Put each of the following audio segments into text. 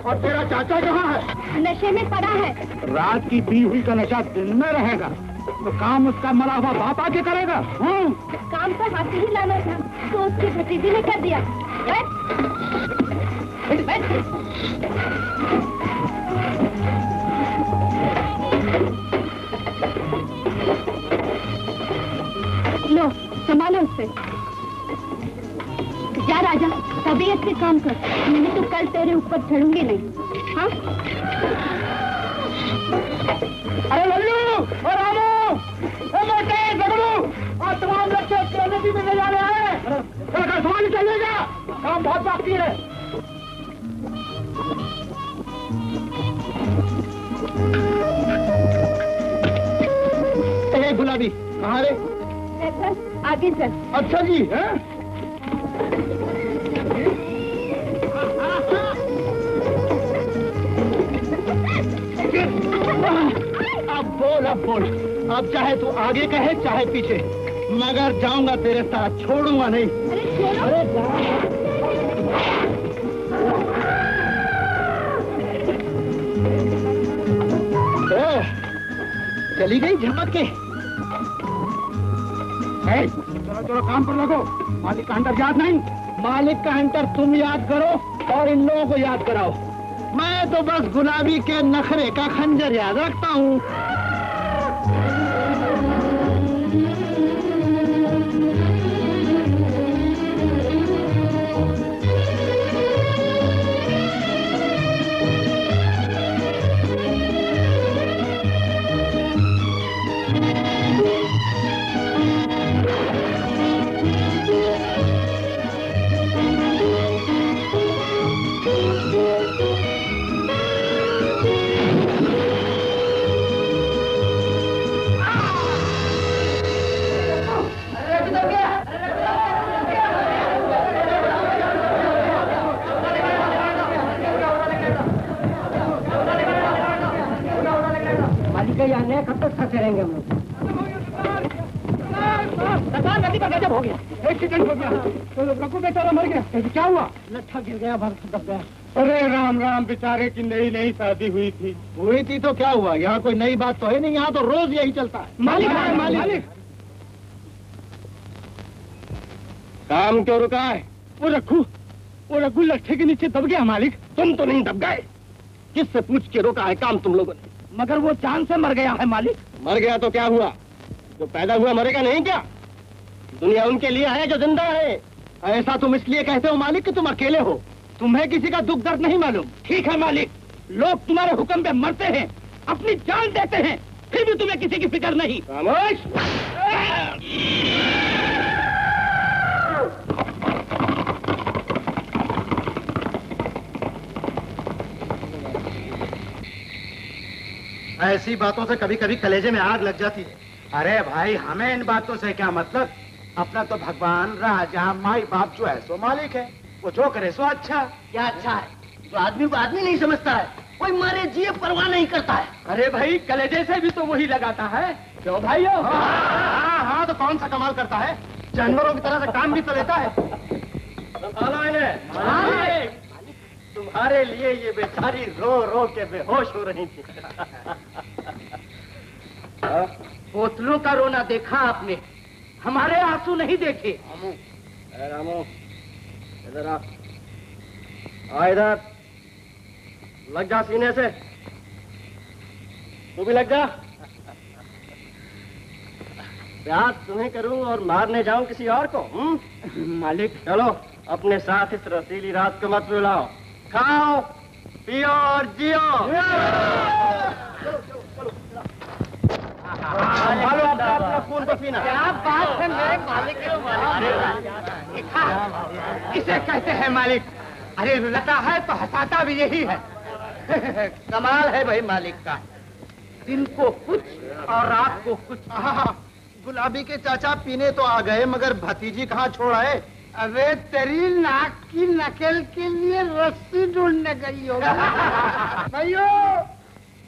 और तेरा चाचा कहाँ है? नशे में पड़ा है। रात की पी हुई का नशा दिन में रहेगा तो काम उसका मरा हुआ बाप आके करेगा। काम तो हाथी ही लाना था तो उसकी भतीजी ने कर दिया। बैठ। बैठ। लो संभालो उससे। जा राजा तबीयत से काम कर, नहीं तो कल तेरे ऊपर चढ़ूंगी नहीं। हाँ? अरे लल्लू और रामू, मोटे झगड़ू और तमाम लक्ष्य नदी में ले जा रहे हैं। सामान चलेगा, काम बहुत बाकी है। गुलाबी कहाँ रे? आगे चल। अच्छा जी है? अब बोल, अब चाहे तू आगे कहे चाहे पीछे, मगर जाऊंगा तेरे साथ, छोड़ूंगा नहीं। अरे चली गई झमक के। चलो काम पर लगो, मालिक का हंटर याद नहीं। मालिक का हंटर तुम याद करो और इन लोगों को याद कराओ। मैं तो बस गुलाबी के नखरे का खंजर याद रखता हूँ। कब तक थके रहेंगे हम लोग? नदी का गजब हो गया, एक्सीडेंट हो गया, तो रघु बेचारा मर गया। क्या हुआ? लट्ठा गिर गया, भर दब गया। अरे राम राम, बेचारे की नई शादी हुई थी तो क्या हुआ? यहाँ कोई नई बात तो है नहीं, यहाँ तो रोज यही चलता है। मालिक काम क्यों रुका है? वो रघु लट्ठे के नीचे दब गया। मालिक तुम तो नहीं दब गए, किससे पूछ के रोका है काम तुम लोगों ने? मगर वो जान से मर गया है। मालिक मर गया तो क्या हुआ? जो पैदा हुआ मरेगा नहीं क्या? दुनिया उनके लिए है जो जिंदा है। ऐसा तुम इसलिए कहते हो मालिक कि तुम अकेले हो, तुम्हें किसी का दुख दर्द नहीं मालूम। ठीक है मालिक, लोग तुम्हारे हुक्म पे मरते हैं, अपनी जान देते हैं, फिर भी तुम्हें किसी की फिक्र नहीं। खामोश! ऐसी बातों से कभी कभी कलेजे में आग लग जाती है। अरे भाई, हमें इन बातों से क्या मतलब? अपना तो भगवान, राजा, माई बाप जो है सो मालिक है, वो जो करे सो अच्छा। क्या अच्छा है? जो आदमी को आदमी नहीं समझता है, कोई मरे जिए परवाह नहीं करता है। अरे भाई, कलेजे से भी तो वही लगाता है, क्यों भाइयों? हाँ, तो कौन सा कमाल करता है? जानवरों की तरह से काम भी तो लेता है। तुम्हारे लिए ये बेचारी रो रो के बेहोश हो रही थी। बोतलों का रोना देखा आपने, हमारे आंसू नहीं देखे। रामू इधर आ, इधर लग जा सीने से, तू भी लग जा। प्यार तुम्हें करूं और मारने जाऊं किसी और को? मालिक चलो, अपने साथ इस रसीली रात को मत बुलाओ। खाओ पियो और जियो। संभालो अपना खून पसीना। क्या बात है मेरे मालिक इसे कहते हैं मालिक। अरे रुलाता है तो हंसाता भी यही है। कमाल है भाई मालिक का, दिन को कुछ और रात को कुछ। गुलाबी के चाचा पीने तो आ गए मगर भतीजी कहाँ छोड़ आए? अबे तेरी नाक की नकल के लिए रस्सी ढूंढने गई होगी। भाइयों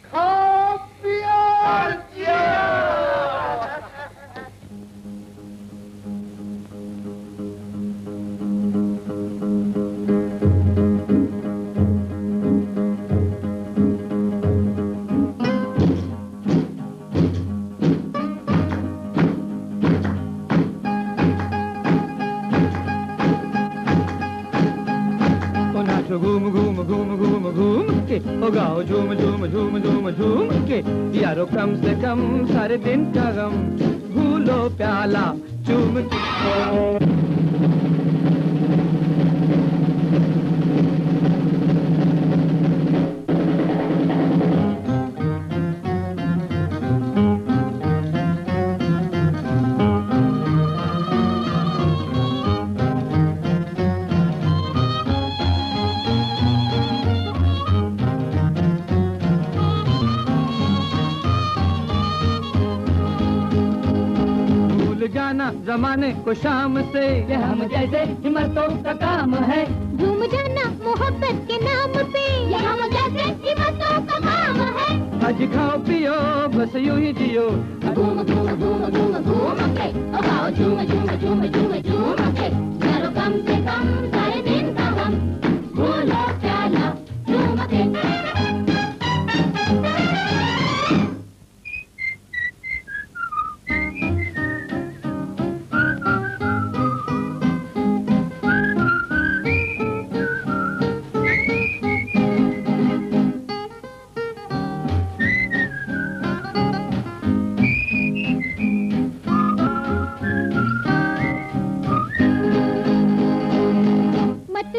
खाओ पियो और जियो। घूम घूम घूम घूम घूम के ओ गाओ झूम झूम झूम झूम झूम के यारो कम से कम सारे दिन का गम भूलो प्याला चूम के। जमाने को शाम से ये हम जैसे हिम्मतों का काम है। झूम जाना मोहब्बत के नाम पे ये हम जैसे हिम्मतों का काम है। आज खाओ पियो बस यूं ही जियो। घूम घूम घूम घूम घूम के ओ गाओ झूम झूम झूम झूम झूम के यारो कम से कम सारे दिन का गम भूलो प्याला झूम के।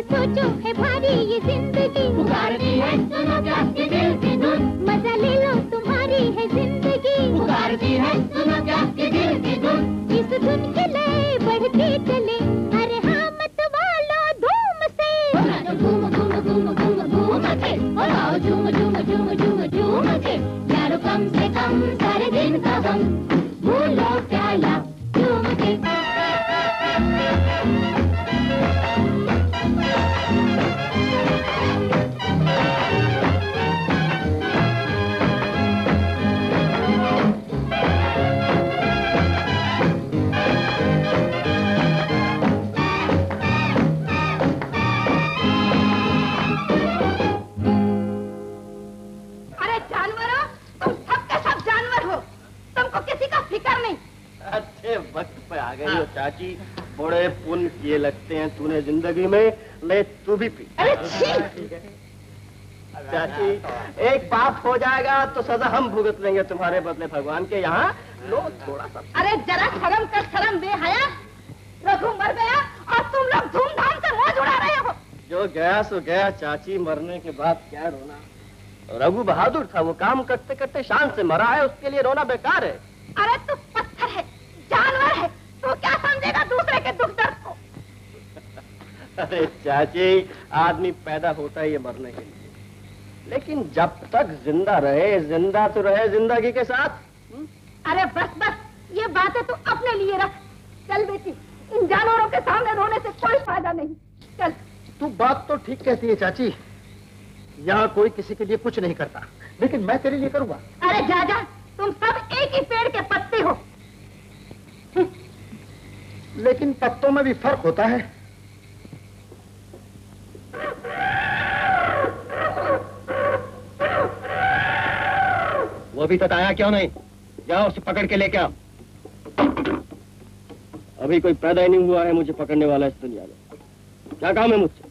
सोचो है भारी ये जिंदगी पुकारती है सुनो क्या के दिल की धुन। मजा ले लो तुम्हारी है जिंदगी पुकारती है सुनो क्या के दिल की धुन। इस धुन के लय बढ़ती चले अरे हाँ मत वालो धूम से। घूम घूम घूम घूम घूम के और झूम झूम झूम झूम झूम के यारो कम से कम सारे दिन का गम भूलो प्याला झूम के। वक्त पे आ गई हो चाची, बड़े पुण्य किए लगते हैं तूने जिंदगी में, ले तू भी पी। चाची एक पाप हो जाएगा तो सजा हम भुगत लेंगे तुम्हारे बदले भगवान के यहाँ, लो थोड़ा सा। अरे जरा शर्म कर शर्म बेहया, रघु मर गया और तुम लोग धूमधाम से मौज उड़ा रहे हो। जो गया सो गया चाची, मरने के बाद क्या रोना। रघु बहादुर था, वो काम करते करते शान से मरा है, उसके लिए रोना बेकार है। अरे तू पत्थर है, जानवर है, तू क्या समझेगा दूसरे के दुख दर्द को। अरे चाची आदमी पैदा होता है ये मरने के लिए, लेकिन जब तक जिंदा रहे, जिंदा तो रहे जिंदगी के साथ। अरे बस बस, ये बातें तू अपने लिए रख। चल बेटी, इन जानवरों के सामने रोने से कोई फायदा नहीं, चल। तू बात तो ठीक कहती है चाची, यहाँ कोई किसी के लिए कुछ नहीं करता, लेकिन मैं तेरे लिए करूँगा। अरे जा जा, तुम सब एक ही पेड़ के पत्ते हो। लेकिन पत्तों में भी फर्क होता है। वो भी बताया क्यों नहीं? जाओ उसे पकड़ के लेके आओ। अभी कोई पैदा ही नहीं हुआ है मुझे पकड़ने वाला इस दुनिया में। क्या काम है मुझसे?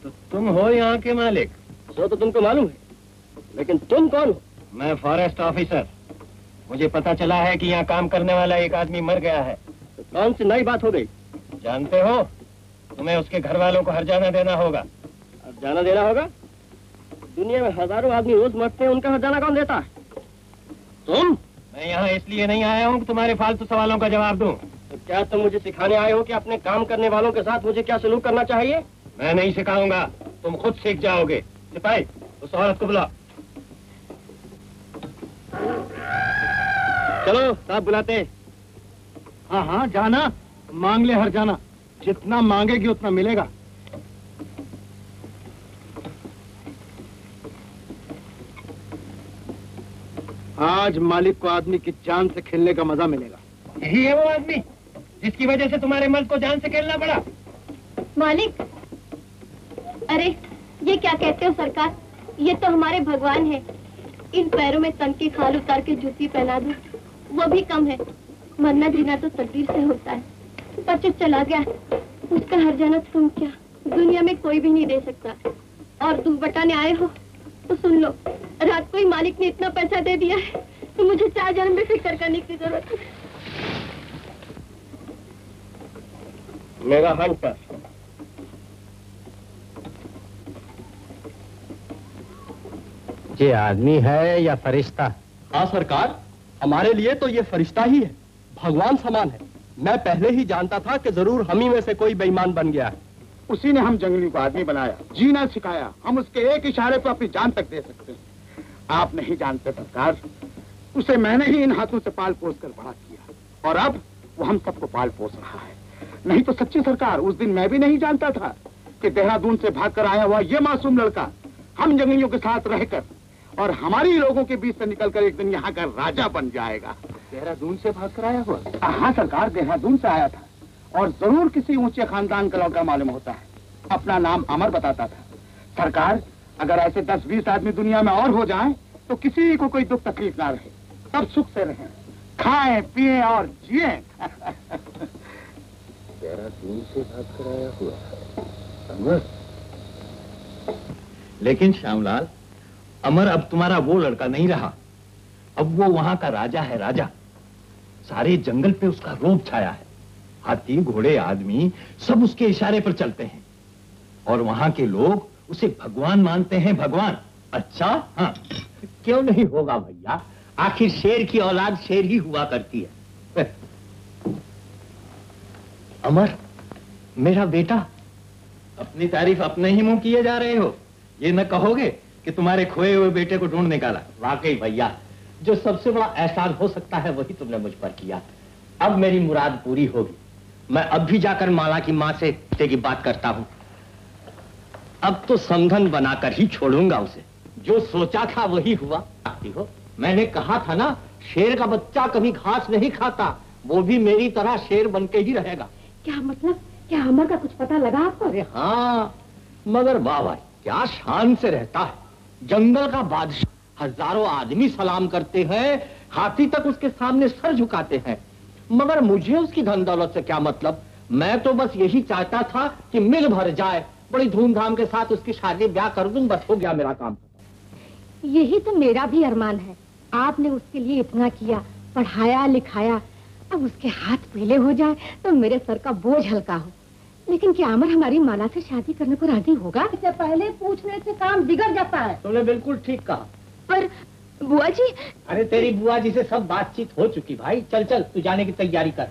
तो तुम हो यहाँ के मालिक? सो तो तुमको मालूम है, लेकिन तुम कौन हो? मैं फॉरेस्ट ऑफिसर। मुझे पता चला है कि यहाँ काम करने वाला एक आदमी मर गया है। तो कौन सी नई बात हो गई? जानते हो, तुम्हें उसके घर वालों को हर्जाना देना होगा। हर्जाना देना होगा? दुनिया में हजारों आदमी रोज मरते हैं, उनका हर्जाना कौन देता है? तुम? मैं यहाँ इसलिए नहीं आया हूँ कि तुम्हारे फालतू सवालों का जवाब दूं। तो क्या तुम मुझे सिखाने आए हो कि अपने काम करने वालों के साथ मुझे क्या सलूक करना चाहिए? मैं नहीं सिखाऊंगा, तुम खुद सीख जाओगे। सिपाही, उस औरत को बुलाओ। चलो साहब बुलाते हैं। हाँ हाँ जाना, मांग ले हर जाना, जितना मांगेगी उतना मिलेगा। आज मालिक को आदमी की जान से खेलने का मजा मिलेगा। यही है वो आदमी जिसकी वजह से तुम्हारे मर्द को जान से खेलना पड़ा। मालिक, अरे ये क्या कहते हो सरकार? ये तो हमारे भगवान है। इन पैरों में तन की खाल उतार के जूती पहना दूं, वो भी कम है। मरना जीना तो तकदीर से होता है। बच्चा चला गया, उसका हर जाना तुम क्या दुनिया में कोई भी नहीं दे सकता। और तुम बटाने आए हो तो सुन लो, रात को ही मालिक ने इतना पैसा दे दिया है तो मुझे 4 जन्म में फिक्र करने की जरूरत है। मेरा हंटर। ये आदमी है या फरिश्ता? हाँ सरकार, हमारे लिए तो ये फरिश्ता ही है, भगवान समान है। मैं पहले ही जानता था कि जरूर हम ही में से कोई बेईमान बन गया है। उसी ने हम जंगली को आदमी बनाया, जीना सिखाया। हम उसके एक इशारे पर अपनी जान तक दे सकते हैं। आप नहीं जानते सरकार, उसे मैंने ही इन हाथों से पाल पोस कर बड़ा किया और अब वो हम सबको पाल पोस रहा है। नहीं तो सच्ची सरकार, उस दिन मैं भी नहीं जानता था कि देहरादून से भागकर आया हुआ ये मासूम लड़का हम जंगलियों के साथ रहकर और हमारी लोगों के बीच से निकलकर एक दिन यहाँ का राजा बन जाएगा। देहरादून से भाग कर आया हुआ? हाँ सरकार, देहरादून से आया था और जरूर किसी ऊंचे खानदान का लड़का मालूम होता है। अपना नाम अमर बताता था। सरकार, अगर ऐसे 10-20 आदमी दुनिया में और हो जाएं, तो किसी को कोई दुख तकलीफ ना रहे, सब सुख से रहें, खाएं पिएं और जिएं। देहरादून से भाग कर आया हुआ अमर। लेकिन श्यामलाल, अमर अब तुम्हारा वो लड़का नहीं रहा। अब वो वहां का राजा है, राजा। सारे जंगल पे उसका रोब छाया है। हाथी घोड़े आदमी सब उसके इशारे पर चलते हैं और वहां के लोग उसे भगवान मानते हैं, भगवान। अच्छा, हाँ, क्यों नहीं होगा भैया, आखिर शेर की औलाद शेर ही हुआ करती है। अमर, मेरा बेटा। अपनी तारीफ अपने ही मुंह किए जा रहे हो। ये न कहोगे कि तुम्हारे खोए हुए बेटे को ढूंढ निकाला? वाकई भैया, जो सबसे बड़ा एहसान हो सकता है वही तुमने मुझ पर किया। अब मेरी मुराद पूरी होगी। मैं अब भी जाकर माला की माँ से रिश्ते की बात करता हूँ। अब तो समधन बनाकर ही छोड़ूंगा उसे। जो सोचा था वही हुआ। हो, मैंने कहा था ना, शेर का बच्चा कभी घास नहीं खाता, वो भी मेरी तरह शेर बन के ही रहेगा। क्या मतलब? क्या अमर का कुछ पता लगा आपको? अरे हाँ, मगर वाह भाई, क्या शान से रहता है। जंगल का बादशाह, हजारों आदमी सलाम करते हैं, हाथी तक उसके सामने सर झुकाते हैं। मगर मुझे उसकी धन दौलत से क्या मतलब? मैं तो बस यही चाहता था कि मिल भर जाए, बड़ी धूमधाम के साथ उसकी शादी ब्याह कर दूं, बस हो गया मेरा काम। यही तो मेरा भी अरमान है। आपने उसके लिए इतना किया, पढ़ाया लिखाया, अब उसके हाथ पीले हो जाए तो मेरे सर का बोझ हल्का हो। लेकिन क्या अमर हमारी माला से शादी करने को राजी होगा? इससे पहले पूछने से काम बिगड़ जाता है। तुमने बिल्कुल ठीक कहा। पर बुआ जी। अरे तेरी बुआ जी से सब बातचीत हो चुकी भाई। चल चल, तू जाने की तैयारी कर।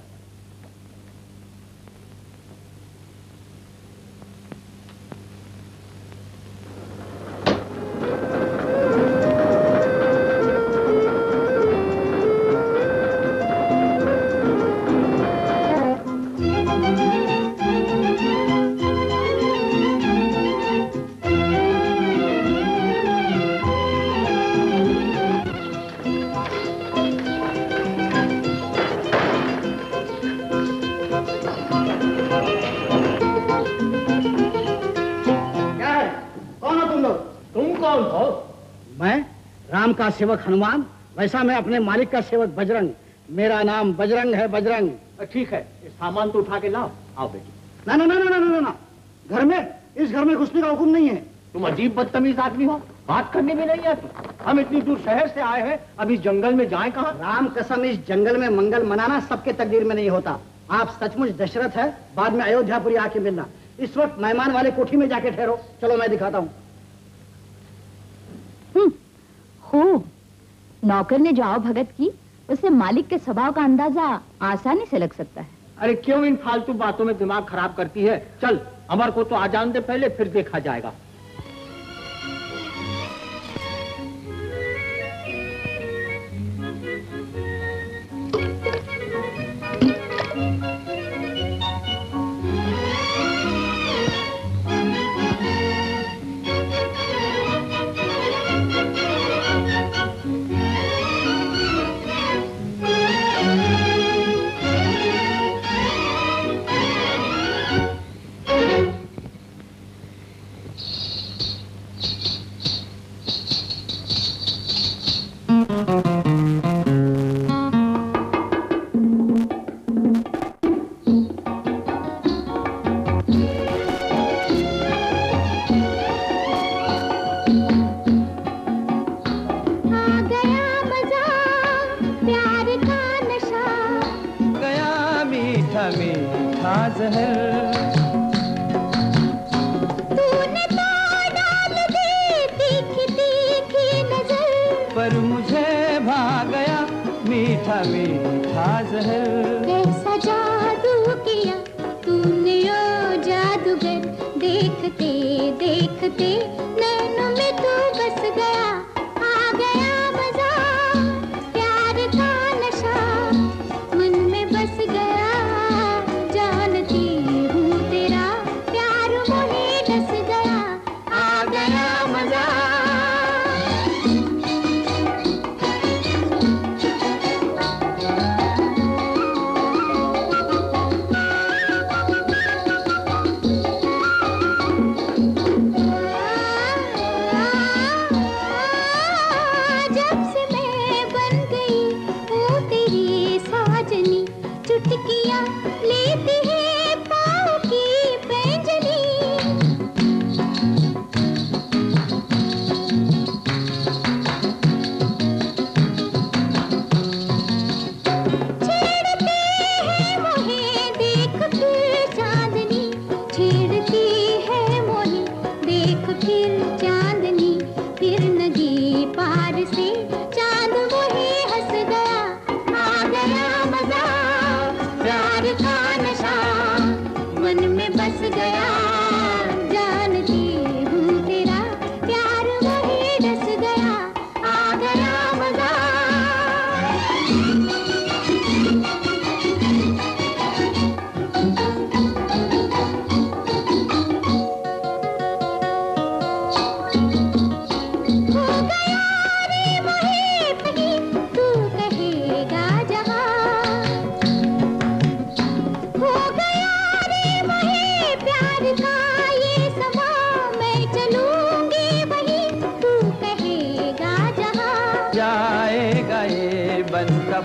का सेवक हनुमान, वैसा मैं अपने मालिक का सेवक बजरंग। मेरा नाम बजरंग है, बजरंग। ठीक है, इस सामान तो उठा के लाओ। आओ बेटी। ना ना ना ना ना ना, घर में, इस घर में घुसने का हुक्म नहीं है। तुम अजीब बदतमीज आदमी हो, बात करने भी नहीं आती। हम इतनी दूर शहर से आए हैं, अब इस जंगल में जाएं कहाँ? राम कसम, इस जंगल में मंगल मनाना सबके तकदीर में नहीं होता। आप सचमुच दशरथ है, बाद में अयोध्यापुरी आके मिलना। इस वक्त मेहमान वाले कोठी में जाके ठहरो। चलो मैं दिखाता हूँ। हो, नौकर ने जो आओ भगत की, उससे मालिक के स्वभाव का अंदाजा आसानी से लग सकता है। अरे क्यों इन फालतू बातों में दिमाग खराब करती है? चल अमर को तो आ जान दे पहले, फिर देखा जाएगा।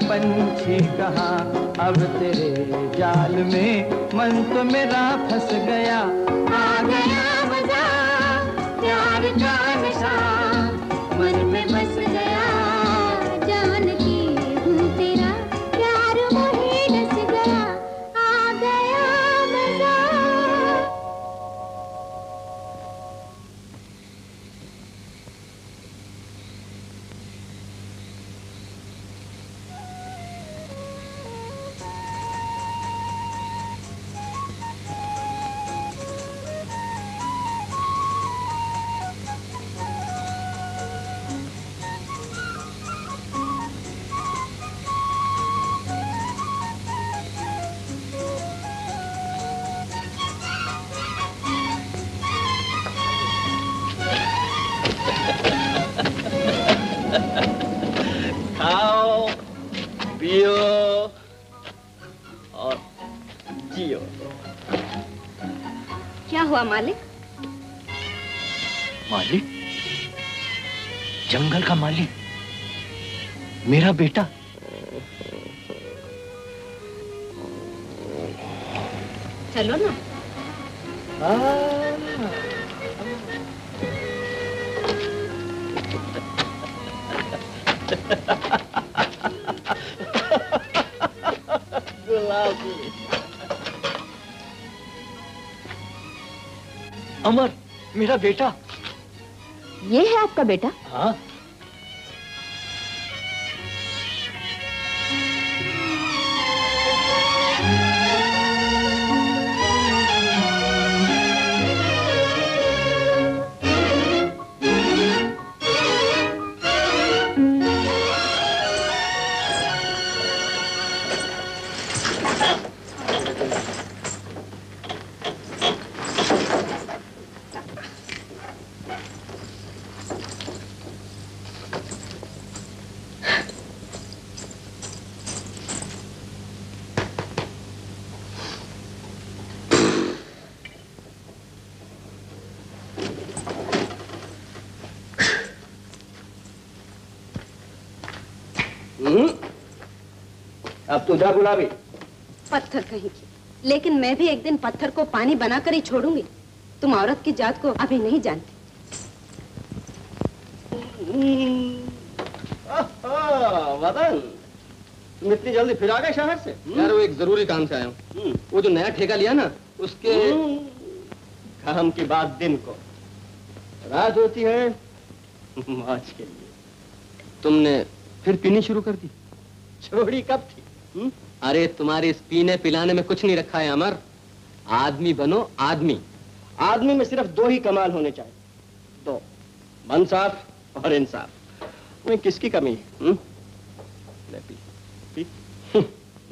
पंछी कहाँ अब तेरे जाल में मन तो मेरा फंस गया। आ गया मजा प्यार का नशा मन में बस गया, जानती हूँ तेरा प्यार मुझे डस गया। आ गया मजा। खाओ पियो और जियो। क्या हुआ मालिक? मालिक? जंगल का मालिक? मेरा बेटा? चलो ना। अमर, मेरा बेटा। ये है आपका बेटा? हाँ। अब तू जा गुलाबी। पत्थर कहीं की, लेकिन मैं भी एक दिन पत्थर को पानी बनाकर ही छोड़ूंगी। तुम औरत की जात को अभी नहीं जानती। वदन, तुम इतनी जल्दी फिर आ गए शहर से? यार वो एक जरूरी काम से आया हूँ। वो जो नया ठेका लिया ना उसके काम की बात दिन को, रात होती है मौज के लिए। तुमने फिर पीनी शुरू कर दी? छोड़ी कब थी? अरे तुम्हारे इस पीने पिलाने में कुछ नहीं रखा है अमर। आदमी बनो आदमी। आदमी में सिर्फ दो ही कमाल होने चाहिए, दो, मन साफ और इंसाफ। में किसकी कमी है? ले पी, पी।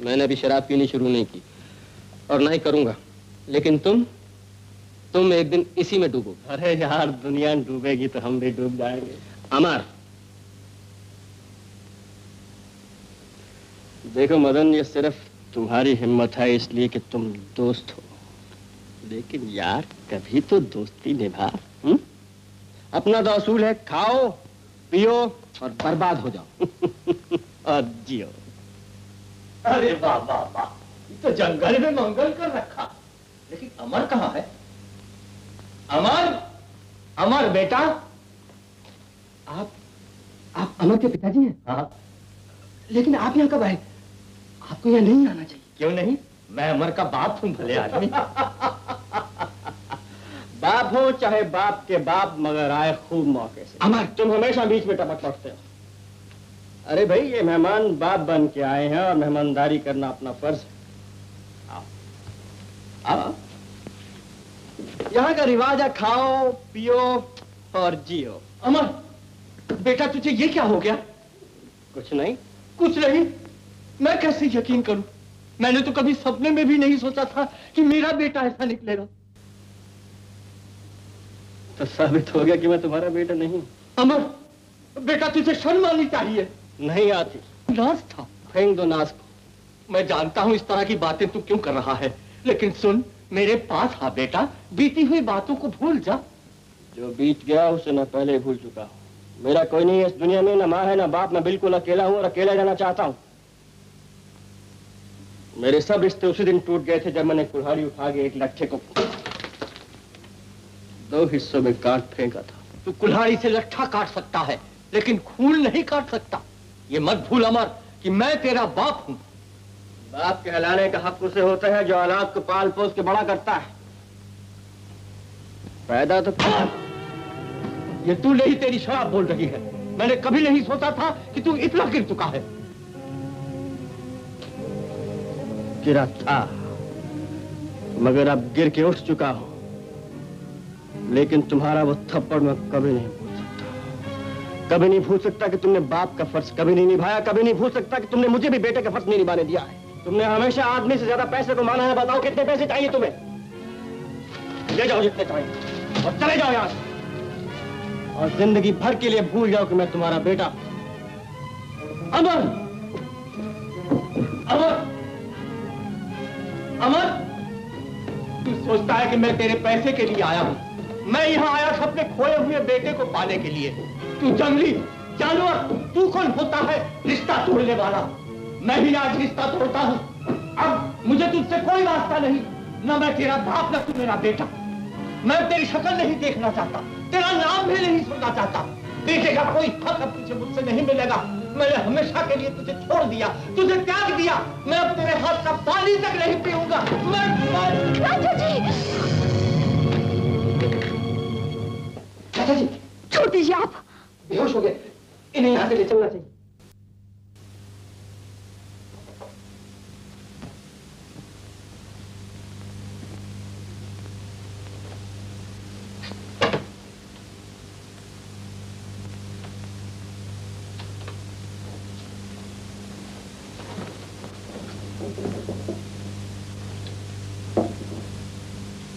मैंने अभी शराब पीनी शुरू नहीं की और ना ही करूंगा, लेकिन तुम एक दिन इसी में डूबो। अरे यार, दुनिया डूबेगी तो हम भी डूब जाएंगे। अमर, देखो मदन, ये सिर्फ तुम्हारी हिम्मत है इसलिए कि तुम दोस्त हो, लेकिन यार कभी तो दोस्ती निभा। अपना तो असूल है, खाओ पियो और बर्बाद हो जाओ और जियो। अरे वाह वाह वाह, तो जंगल में मंगल कर रखा, लेकिन अमर कहाँ है? अमर, अमर बेटा, आप अमर के पिताजी हैं? हाँ। लेकिन आप यहाँ कब आए? आपको यहाँ नहीं आना चाहिए। क्यों नहीं? मैं अमर का बाप हूँ, भले आदमी। बाप हो चाहे बाप के बाप, मगर आए खूब मौके से। अमर, तुम हमेशा बीच में टपक पड़ते हो। अरे भाई, ये मेहमान बाप बन के आए हैं और मेहमानदारी करना अपना फर्ज है। आओ आओ, यहाँ का रिवाज है, खाओ पियो और जियो। अमर बेटा, तुझे ये क्या हो गया? कुछ नहीं। कुछ नहीं? मैं कैसे यकीन करूं? मैंने तो कभी सपने में भी नहीं सोचा था कि मेरा बेटा ऐसा निकलेगा। तो साबित हो गया कि मैं तुम्हारा बेटा नहीं। अमर बेटा, तुझे शर्म आनी चाहिए। नहीं आती। नाज था। फेंक दो नाज को। मैं जानता हूं इस तरह की बातें तू क्यों कर रहा है, लेकिन सुन, मेरे पास आ बेटा, बीती हुई बातों को भूल जा। जो बीत गया उसे मैं पहले ही भूल चुका हूँ। मेरा कोई नहीं है इस दुनिया में, ना माँ है ना बाप, मैं बिल्कुल अकेला हूँ और अकेला जाना चाहता हूँ। मेरे सब रिश्ते उसी दिन टूट गए थे जब मैंने कुल्हाड़ी उठा के एक लट्ठे को 2 हिस्सों में काट फेंका था। तू कुल्हाड़ी से लट्ठा काट सकता है, लेकिन खून नहीं काट सकता। ये मत भूल अमर कि मैं तेरा बाप हूँ। बाप कहलाने का हक उसे होता है जो औलाद को पाल पोस के बड़ा करता है। पैदा तो ये तू नहीं, तेरी शराब बोल रही है। मैंने कभी नहीं सोचा था कि तू इतना गिर चुका है। गिरा था, मगर अब गिर के उठ चुका हूं। लेकिन तुम्हारा वो थप्पड़ मैं कभी नहीं भूल सकता। कभी नहीं भूल सकता कि तुमने बाप का फर्ज कभी नहीं निभाया। कभी नहीं भूल सकता कि तुमने मुझे भी बेटे का फर्ज नहीं निभाने दिया है। तुमने हमेशा आदमी से ज्यादा पैसे को माना है। बताओ कितने पैसे चाहिए तुम्हें? ले जाओ जितने चाहिए और चले जाओ यहां से, और जिंदगी भर के लिए भूल जाओ कि मैं तुम्हारा बेटा। अमर, अमर, अमर, तू सोचता है कि मैं तेरे पैसे के लिए आया हूं? मैं यहाँ आया था अपने खोए हुए बेटे को पाने के लिए। तू जंगली जानवर, तू कौन होता है रिश्ता तोड़ने वाला? मैं ही आज रिश्ता तोड़ता हूँ। अब मुझे तुझसे कोई वास्ता नहीं, ना मैं तेरा बाप ना तू मेरा बेटा। मैं तेरी शक्ल नहीं देखना चाहता, तेरा नाम भी नहीं सुनना चाहता। बेटे का कोई हक अब तुझे मुझसे नहीं मिलेगा। मैंने हमेशा के लिए तुझे छोड़ दिया, तुझे त्याग दिया। मैं अब तेरे हाथ का पानी तक नहीं पीऊंगा। राजा जी, चाचा जी, छोड़ दीजिए आप। बेहोश हो गए, इन्हें यहाँ से ले चलना चाहिए।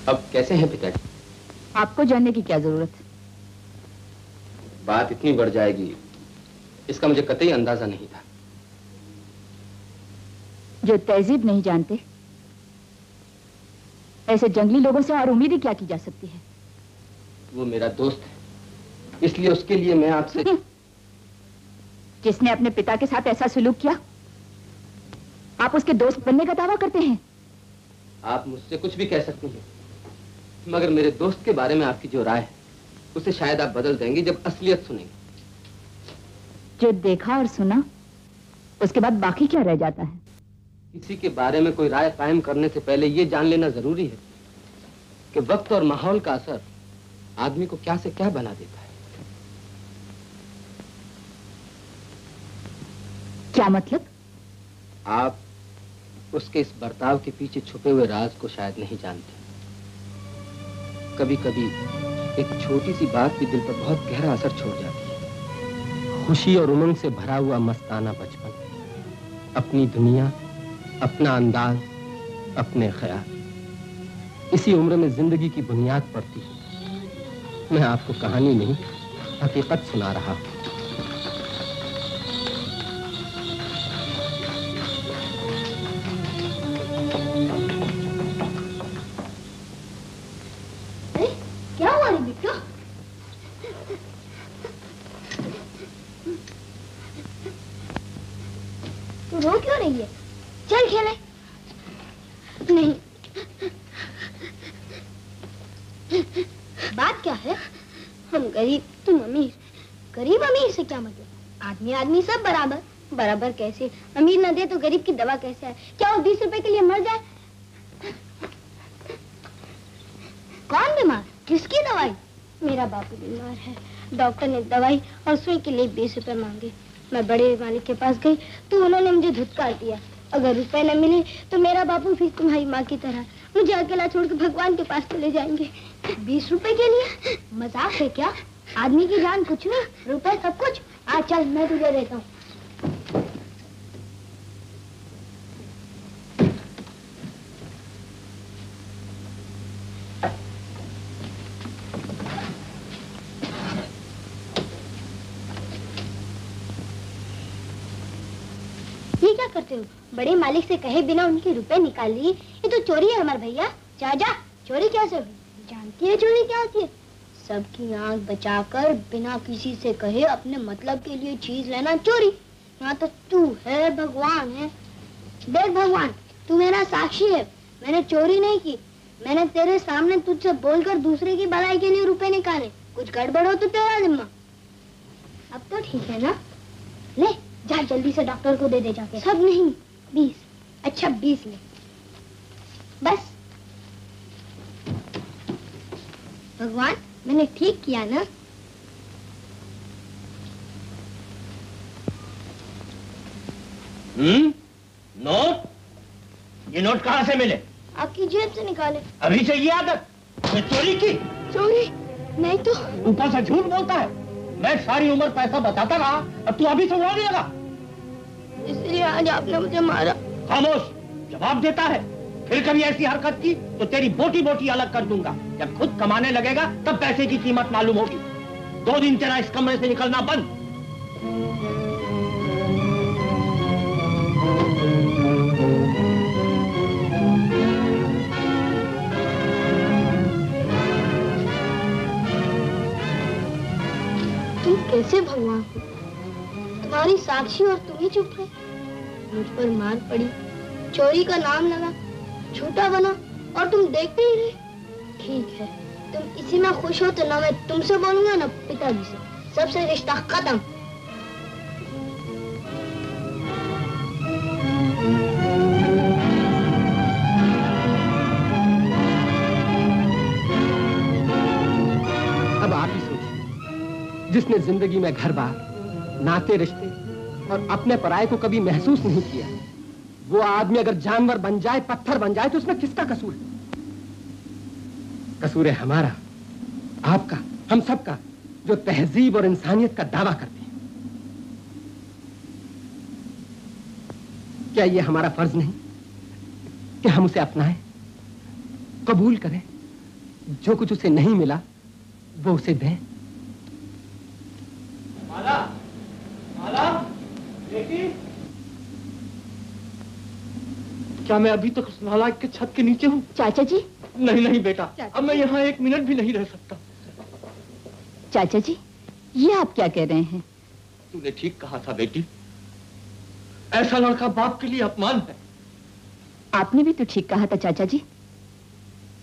अब कैसे हैं पिताजी? आपको जानने की क्या जरूरत है? बात इतनी बढ़ जाएगी इसका मुझे कतई अंदाजा नहीं था। जो तहजीब नहीं जानते, ऐसे जंगली लोगों से और उम्मीद ही क्या की जा सकती है? वो मेरा दोस्त है, इसलिए उसके लिए मैं आपसे। जिसने अपने पिता के साथ ऐसा सुलूक किया, आप उसके दोस्त बनने का दावा करते हैं? आप मुझसे कुछ भी कह सकती हैं, मगर मेरे दोस्त के बारे में आपकी जो राय है उसे शायद आप बदल देंगे जब असलियत सुनेंगे। जो देखा और सुना, उसके बाद बाकी क्या रह जाता है? किसी के बारे में कोई राय कायम करने से पहले ये जान लेना जरूरी है कि वक्त और माहौल का असर आदमी को क्या से क्या बना देता है। क्या मतलब? आप उसके इस बर्ताव के पीछे छुपे हुए राज को शायद नहीं जानते। कभी कभी एक छोटी सी बात भी दिल पर बहुत गहरा असर छोड़ जाती है। खुशी और उमंग से भरा हुआ मस्ताना बचपन, अपनी दुनिया, अपना अंदाज, अपने ख्याल, इसी उम्र में जिंदगी की बुनियाद पड़ती है। मैं आपको कहानी नहीं, हकीकत सुना रहा हूं। क्या हुआ रे बिट्टू? तू रो क्यों रही है? चल खेले। नहीं। बात क्या है? हम गरीब, तुम अमीर। गरीब अमीर से क्या मतलब? आदमी आदमी सब बराबर। बराबर कैसे? अमीर न दे तो गरीब की दवा कैसे है? क्या वो 20 रुपए के लिए मर जाए? कौन बीमार? किसकी दवाई? मेरा बापू बीमार है। डॉक्टर ने दवाई और सुई के लिए 20 रुपए मांगे। मैं बड़े मालिक के पास गई तो उन्होंने मुझे धुतकार दिया। अगर रुपए न मिले तो मेरा बापू फिर तुम्हारी माँ की तरह मुझे अकेला छोड़कर भगवान के पास चले जाएंगे। 20 रुपए के लिए? मजाक है क्या? आदमी की जान कुछ नहीं, रुपए सब कुछ। आ चल, मैं तुझे देता हूँ। ये क्या करते हो? बड़े मालिक से कहे बिना उनके रुपए निकाल लिए। ये तो चोरी है हमारे भैया। जा जा। चोरी कैसे हुई? जानती है चोरी क्या होती है? सबकी आंख बचाकर बिना किसी से कहे अपने मतलब के लिए चीज लेना चोरी। यहाँ तो तू है, भगवान है। देख भगवान, तू मेरा साक्षी है। मैंने चोरी नहीं की। मैंने तेरे सामने तुझसे बोलकर दूसरे की भलाई के लिए रुपए निकाले। कुछ गड़बड़ हो तो तेरा जिम्मा। अब तो ठीक है ना? ले जा, जल्दी से डॉक्टर को दे दे जाके। सब नहीं, 20। अच्छा 20 ले बस। भगवान, मैंने ठीक किया ना? नोट? ये नोट कहाँ से मिले? आपकी जेब से निकाले। अभी से ये आदत? मैं चोरी की? चोरी नहीं तो। ऊपर से झूठ बोलता है। मैं सारी उम्र पैसा बताता रहा, अब तू अभी से उड़ा देगा? इसलिए आज आपने मुझे मारा। खामोश, जवाब देता है। फिर कभी ऐसी हरकत की तो तेरी बोटी बोटी अलग कर दूंगा। जब खुद कमाने लगेगा तब पैसे की कीमत मालूम होगी। 2 दिन तेरा इस कमरे से निकलना बंद। तुम कैसे भगवान हो? तुम्हारी साक्षी और तुम ही चुप रहे। मुझ पर मार पड़ी, चोरी का नाम लगा, झूठा बना और तुम देखते ही रहे। ठीक है, तुम इसी में खुश हो तो ना मैं तुमसे बोलूंगा ना पिताजी से। सबसे रिश्ता खत्म। अब आप ही सोचिए, जिसने जिंदगी में घर बार, नाते रिश्ते और अपने पराये को कभी महसूस नहीं किया, वो आदमी अगर जानवर बन जाए, पत्थर बन जाए, तो उसमें किसका कसूर है? कसूर है हमारा, आपका, हम सबका, जो तहजीब और इंसानियत का दावा करते हैं। क्या ये हमारा फर्ज नहीं कि हम उसे अपनाएं, कबूल करें, जो कुछ उसे नहीं मिला वो उसे दें? माला, माला, बेटी, क्या मैं अभी तक उस नालायक के छत के नीचे हूँ? चाचा जी। नहीं नहीं बेटा, अब मैं यहाँ 1 मिनट भी नहीं रह सकता। चाचा जी, ये आप क्या कह रहे हैं? तूने ठीक कहा था बेटी, ऐसा लड़का बाप के लिए अपमान है। आपने भी तो ठीक कहा था चाचा जी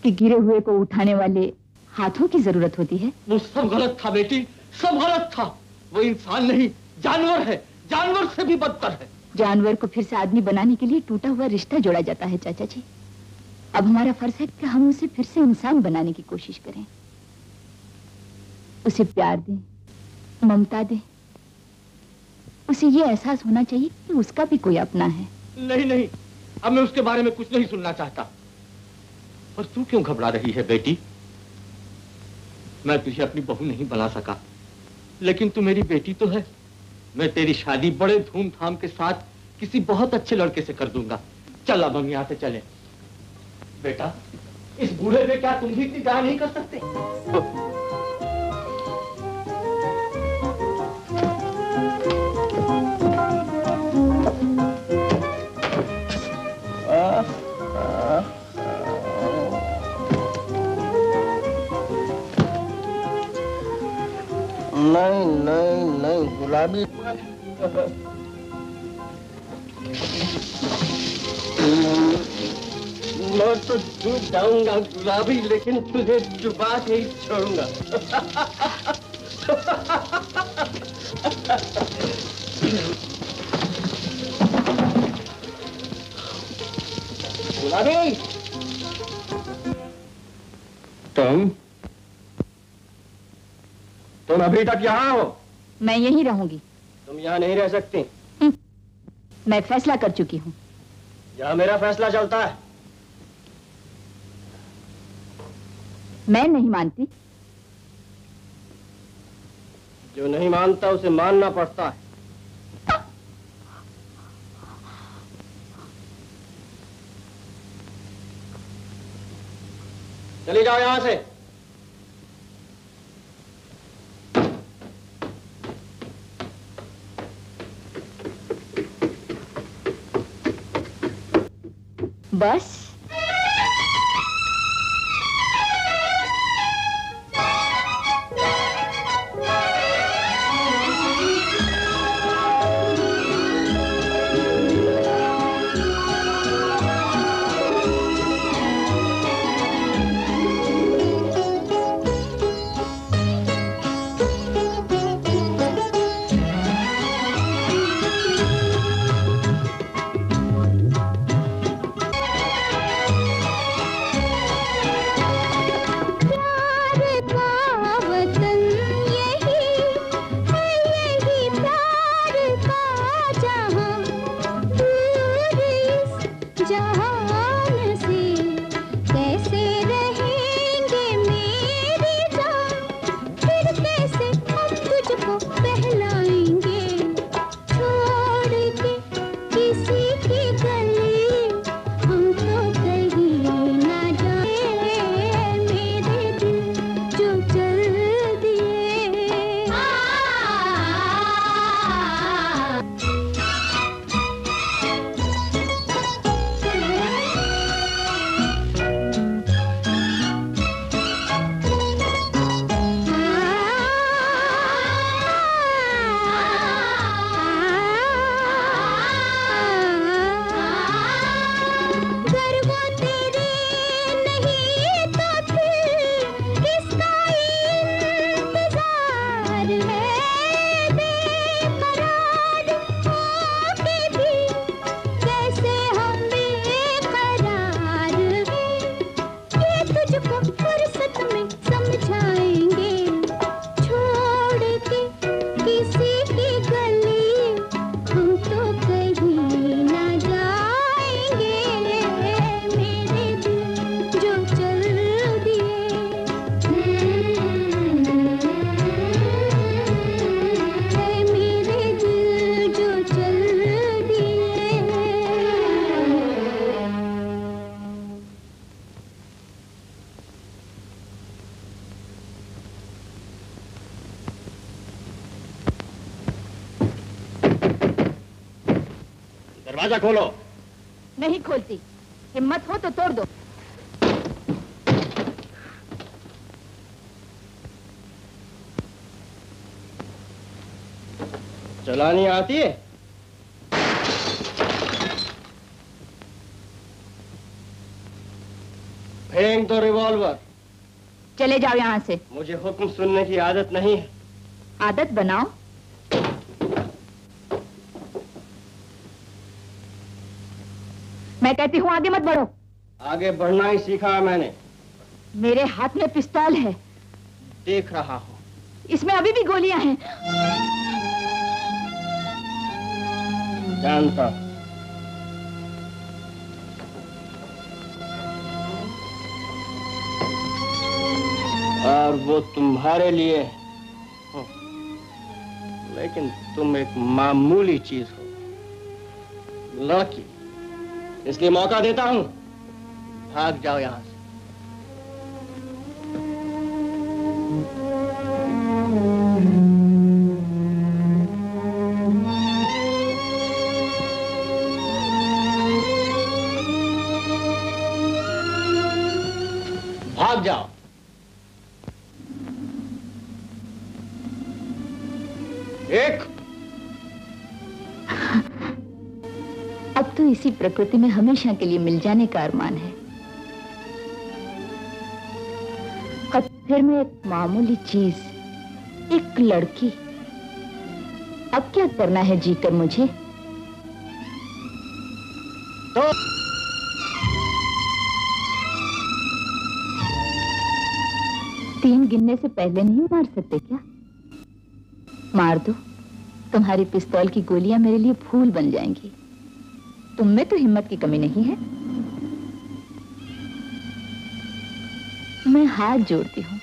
कि गिरे हुए को उठाने वाले हाथों की जरूरत होती है। वो सब गलत था बेटी, सब गलत था। वो इंसान नहीं, जानवर है, जानवर से भी बदतर है। जानवर को फिर से आदमी बनाने के लिए टूटा हुआ रिश्ता जोड़ा जाता है चाचा जी। अब हमारा फर्ज है कि हम उसे फिर से इंसान बनाने की कोशिश करें, उसे प्यार दें, ममता दें, उसे ये एहसास होना चाहिए कि उसका भी कोई अपना है। नहीं नहीं, अब मैं उसके बारे में कुछ नहीं सुनना चाहता। पर तू क्यों घबरा रही है बेटी? मैं तुझे अपनी बहू नहीं बना सका, लेकिन तू मेरी बेटी तो है। मैं तेरी शादी बड़े धूमधाम के साथ किसी बहुत अच्छे लड़के से कर दूंगा। चल अब हम यहाँ से चले। बेटा, इस बूढ़े पे क्या तुम भी इतनी दया नहीं कर सकते? नहीं नहीं नहीं, गुलाबी मैं तो डूब जाऊंगा गुलाबी, लेकिन तुझे डुबा के ही छोड़ूंगा। गुलाबी, तुम अभी तक यहाँ हो? मैं यहीं रहूंगी। तुम यहाँ नहीं रह सकती। मैं फैसला कर चुकी हूँ। यहाँ मेरा फैसला चलता है। मैं नहीं मानती। जो नहीं मानता उसे मानना पड़ता है। चली जाओ यहाँ से। बस दरवाजा खोलो। नहीं खोलती। हिम्मत हो तो तोड़ दो। चलानी आती है? फेंक दो रिवॉल्वर। चले जाओ यहाँ से। मुझे हुक्म सुनने की आदत नहीं है। आदत बनाओ। मैं कहती हूँ आगे मत बढ़ो। आगे बढ़ना ही सीखा है मैंने। मेरे हाथ में पिस्तौल है। देख रहा हूँ। इसमें अभी भी गोलियां हैं। जानता। और वो तुम्हारे लिए, लेकिन तुम एक मामूली चीज हो, लड़की। इसलिए मौका देता हूं, भाग जाओ यहां से। भाग जाओ। एक। अब तो इसी प्रकृति में हमेशा के लिए मिल जाने का अरमान है। पत्थर में एक मामूली चीज, एक लड़की। अब क्या करना है जीकर मुझे? तो 3 गिनने से पहले नहीं मार सकते क्या? मार दो। तुम्हारी पिस्तौल की गोलियां मेरे लिए फूल बन जाएंगी। तुम में तो हिम्मत की कमी नहीं है। मैं हाथ जोड़ती हूँ,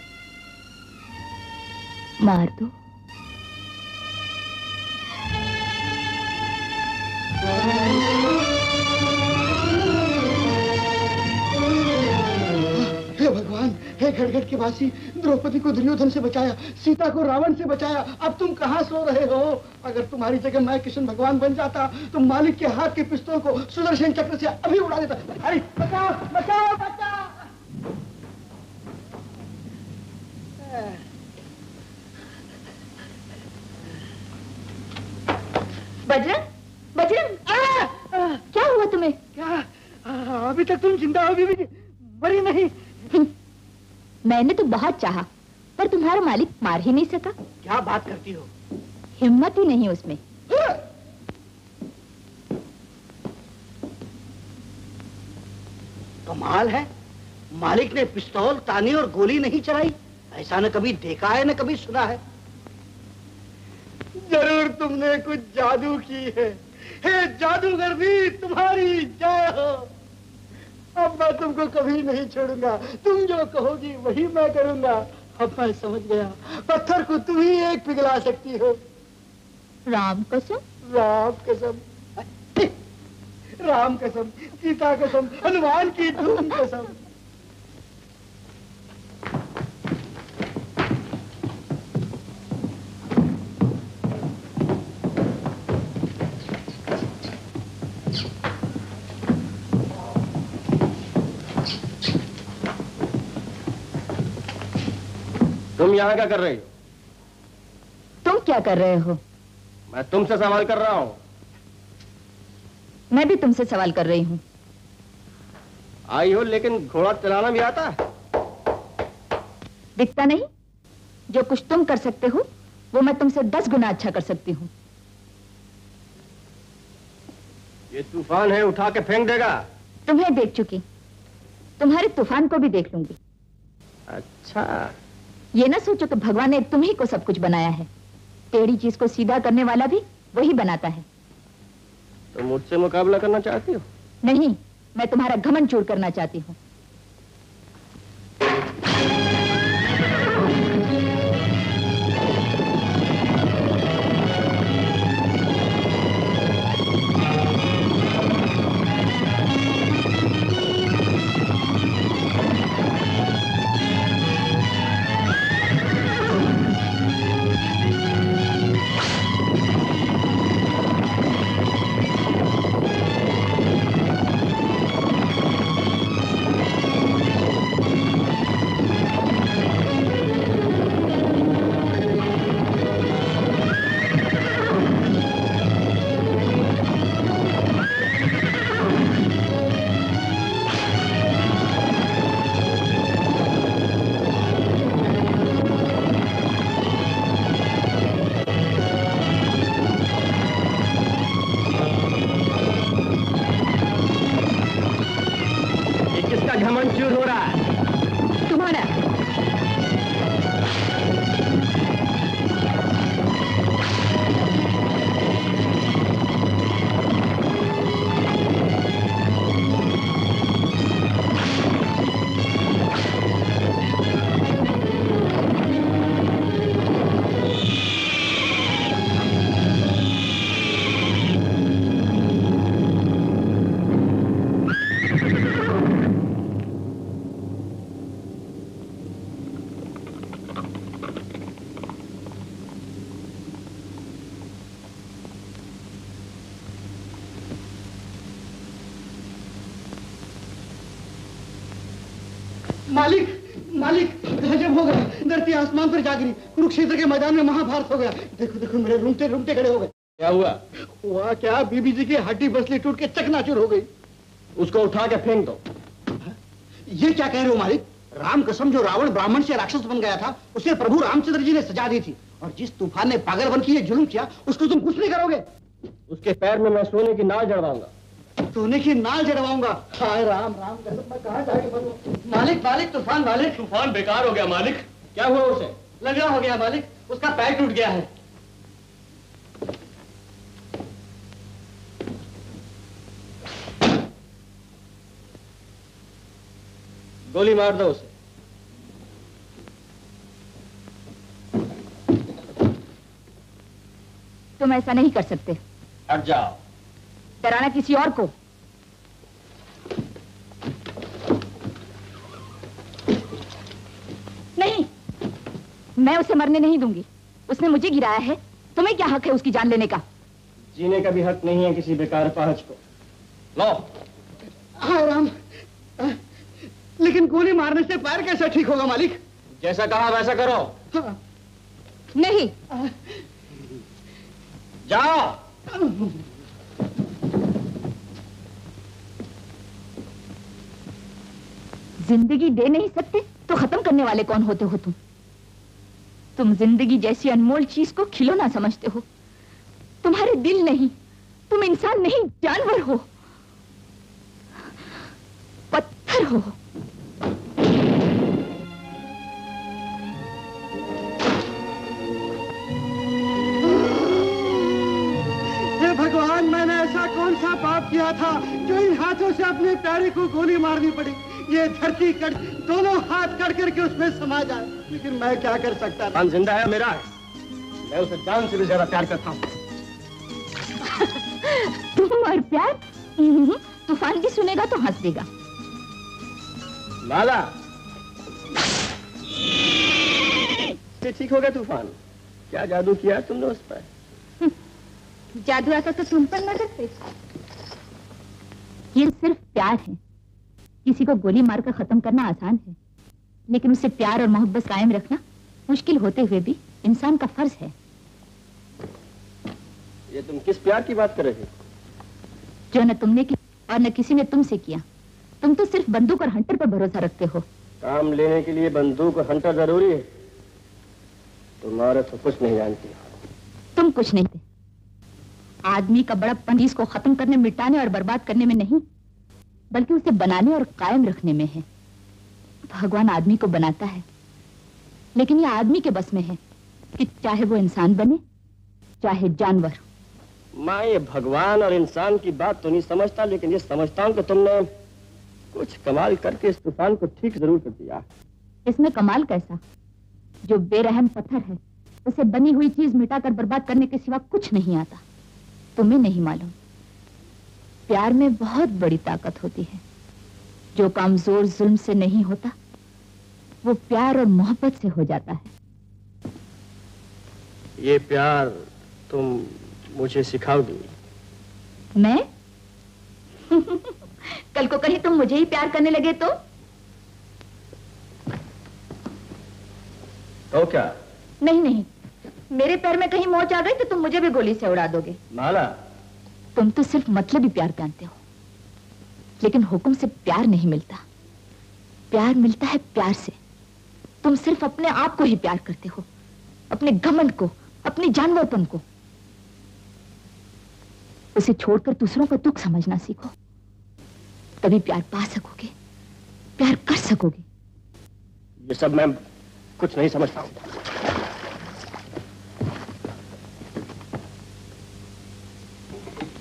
मार दो। हे भगवान, हे खड़गट के वासी, द्रौपदी को दुर्योधन से बचाया, सीता को रावण से बचाया। अब तुम कहाँ सो रहे हो? अगर तुम्हारी जगह मैं कृष्ण भगवान बन जाता तो मालिक के हाथ के पिस्तौल को सुदर्शन चक्र से अभी उड़ा देता। अरे बचाओ बचाओ बचाओ! बजरंग, बजरंग, क्या हुआ तुम्हें? क्या अभी तक तुम जिंदा हो? अभी भी मरी नहीं? मैंने तो बहुत चाहा, पर तुम्हारा मालिक मार ही नहीं सका। क्या बात करती हो? हिम्मत ही नहीं उसमें। कमाल है, मालिक ने पिस्तौल, तानी और गोली नहीं चलाई। ऐसा न कभी देखा है न कभी सुना है। जरूर तुमने कुछ जादू की है। हे जादूगरनी, तुम्हारी जय हो। अब मैं तुमको कभी नहीं छोड़ूंगा। तुम जो कहोगी वही मैं करूंगा। अब मैं समझ गया, पत्थर को तुम ही एक पिघला सकती हो। राम कसम, राम कसम, राम कसम, सीता कसम, हनुमान की धूम कसम। तुम यहाँ क्या कर रही हो? तुम क्या कर रहे हो? मैं तुमसे सवाल कर रहा हूँ। मैं भी तुमसे सवाल कर रही हूँ। आई हो, लेकिन घोड़ा चलाना भी आता है? दिखता नहीं? जो कुछ तुम कर सकते हो वो मैं तुमसे 10 गुना अच्छा कर सकती हूँ। ये तूफान है, उठा के फेंक देगा। तुम्हें देख चुकी, तुम्हारे तूफान को भी देख लूंगी। अच्छा, ये ना सोचो कि भगवान ने तुम्ही को सब कुछ बनाया है। टेढ़ी चीज को सीधा करने वाला भी वही बनाता है। तो मुझसे मुकाबला करना चाहती हो? नहीं, मैं तुम्हारा घमंड चूर करना चाहती हूँ। मालिक मालिक गजब हो गया, धरती आसमान पर जा गिरी, कुरुक्षेत्र के मैदान में महाभारत हो गया। देखो देखो मेरे रूंगटे रूंगटे खड़े हो गए। क्या हुआ? हुआ क्या, बीबी जी की हड्डी बसली टूट के चकनाचूर हो गई। उसको उठा के फेंक दो। ये क्या कह रहे हो मालिक? राम कसम, जो रावण ब्राह्मण से राक्षस बन गया था उसे प्रभु रामचंद्र जी ने सजा दी थी, और जिस तूफान ने पागलपन की ये जुल्म किया उसको तुम कुछ नहीं करोगे? उसके पैर में मैं सोने की नाल जड़वाऊंगा। सोने की नाल जड़वाऊंगा? हाय राम राम, मैं कहाँ जाके बनूं? मालिक मालिक तूफान मालिक। तूफान बेकार हो गया मालिक। क्या हुआ उसे? लगा हो गया मालिक, उसका पैर टूट गया है। गोली मार दो उसे। तुम ऐसा नहीं कर सकते। हट जाओ। डराना किसी और को। नहीं, मैं उसे मरने नहीं दूंगी। उसने मुझे गिराया है, तुम्हें क्या हक है उसकी जान लेने का? जीने का भी हक नहीं है किसी बेकार पाहज को। लो। हाय राम, लेकिन गोली मारने से पैर कैसे ठीक होगा मालिक? जैसा कहा वैसा करो। हाँ। नहीं। जाओ। जिंदगी दे नहीं सकते तो खत्म करने वाले कौन होते हो तुम? तुम जिंदगी जैसी अनमोल चीज को खिलौना समझते हो। तुम्हारे दिल नहीं, तुम इंसान नहीं, जानवर हो, पत्थर हो। भगवान, मैंने ऐसा कौन सा पाप किया था जो इन हाथों से अपने प्यारे को गोली मारनी पड़ी? ये धरती कट, दोनों हाथ कट करके उसमें समा जाए, लेकिन मैं क्या कर सकता था? जिंदा है मेरा है, मैं उसे जान से भी ज्यादा प्यार करता हूँ। तुम और प्यार? तूफान भी सुनेगा तो हंस देगा। माला, ठीक हो गया तूफान? क्या जादू किया तुमने उस पर? जादू आता तो तुम पर न करते। ये सिर्फ प्यार है। किसी को गोली मारकर खत्म करना आसान है, लेकिन उससे प्यार और मोहब्बत कायम रखना मुश्किल होते हुए भी इंसान का फर्ज है। ये तुम किस प्यार की बात कर रहे हो? जो न तुमने की और न किसी ने तुमसे किया। तुम तो सिर्फ बंदूक और हंटर पर भरोसा रखते हो। काम लेने के लिए बंदूक और हंटर जरूरी है? तुम्हारे तो कुछ नहीं जानती। तुम कुछ नहीं थे। आदमी का बड़प्पन इसको खत्म करने, मिटाने और बर्बाद करने में नहीं, बल्कि उसे बनाने और कायम रखने में है। भगवान आदमी को बनाता है, लेकिन यह आदमी के बस में है कि चाहे वो इंसान बने चाहे जानवर। मैं ये भगवान और इंसान की बात तो नहीं समझता, लेकिन ये समझता हूँ कि तुमने कुछ कमाल करके इस तूफान को ठीक जरूर कर दिया। इसमें कमाल कैसा? जो बेरहम पत्थर है उसे बनी हुई चीज मिटाकर बर्बाद करने के सिवा कुछ नहीं आता। तुम्हें नहीं मालूम, प्यार में बहुत बड़ी ताकत होती है। जो काम जोर जुल्म से नहीं होता वो प्यार और मोहब्बत से हो जाता है। ये प्यार तुम मुझे सिखाओगी? मैं? कल को कहीं तुम मुझे ही प्यार करने लगे तो क्या? नहीं नहीं, मेरे पैर में कहीं मोच आ गई तो तुम मुझे भी गोली से उड़ा दोगे। माला, तुम तो सिर्फ मतलबी प्यार जानते हो, लेकिन हुक्म से प्यार नहीं मिलता। प्यार मिलता है प्यार से। तुम सिर्फ अपने आप को ही प्यार करते हो, अपने घमंड को, अपने जानवरपन को। उसे छोड़कर दूसरों का दुख समझना सीखो, तभी प्यार पा सकोगे, प्यार कर सकोगे। ये सब मैं कुछ नहीं समझता हूँ।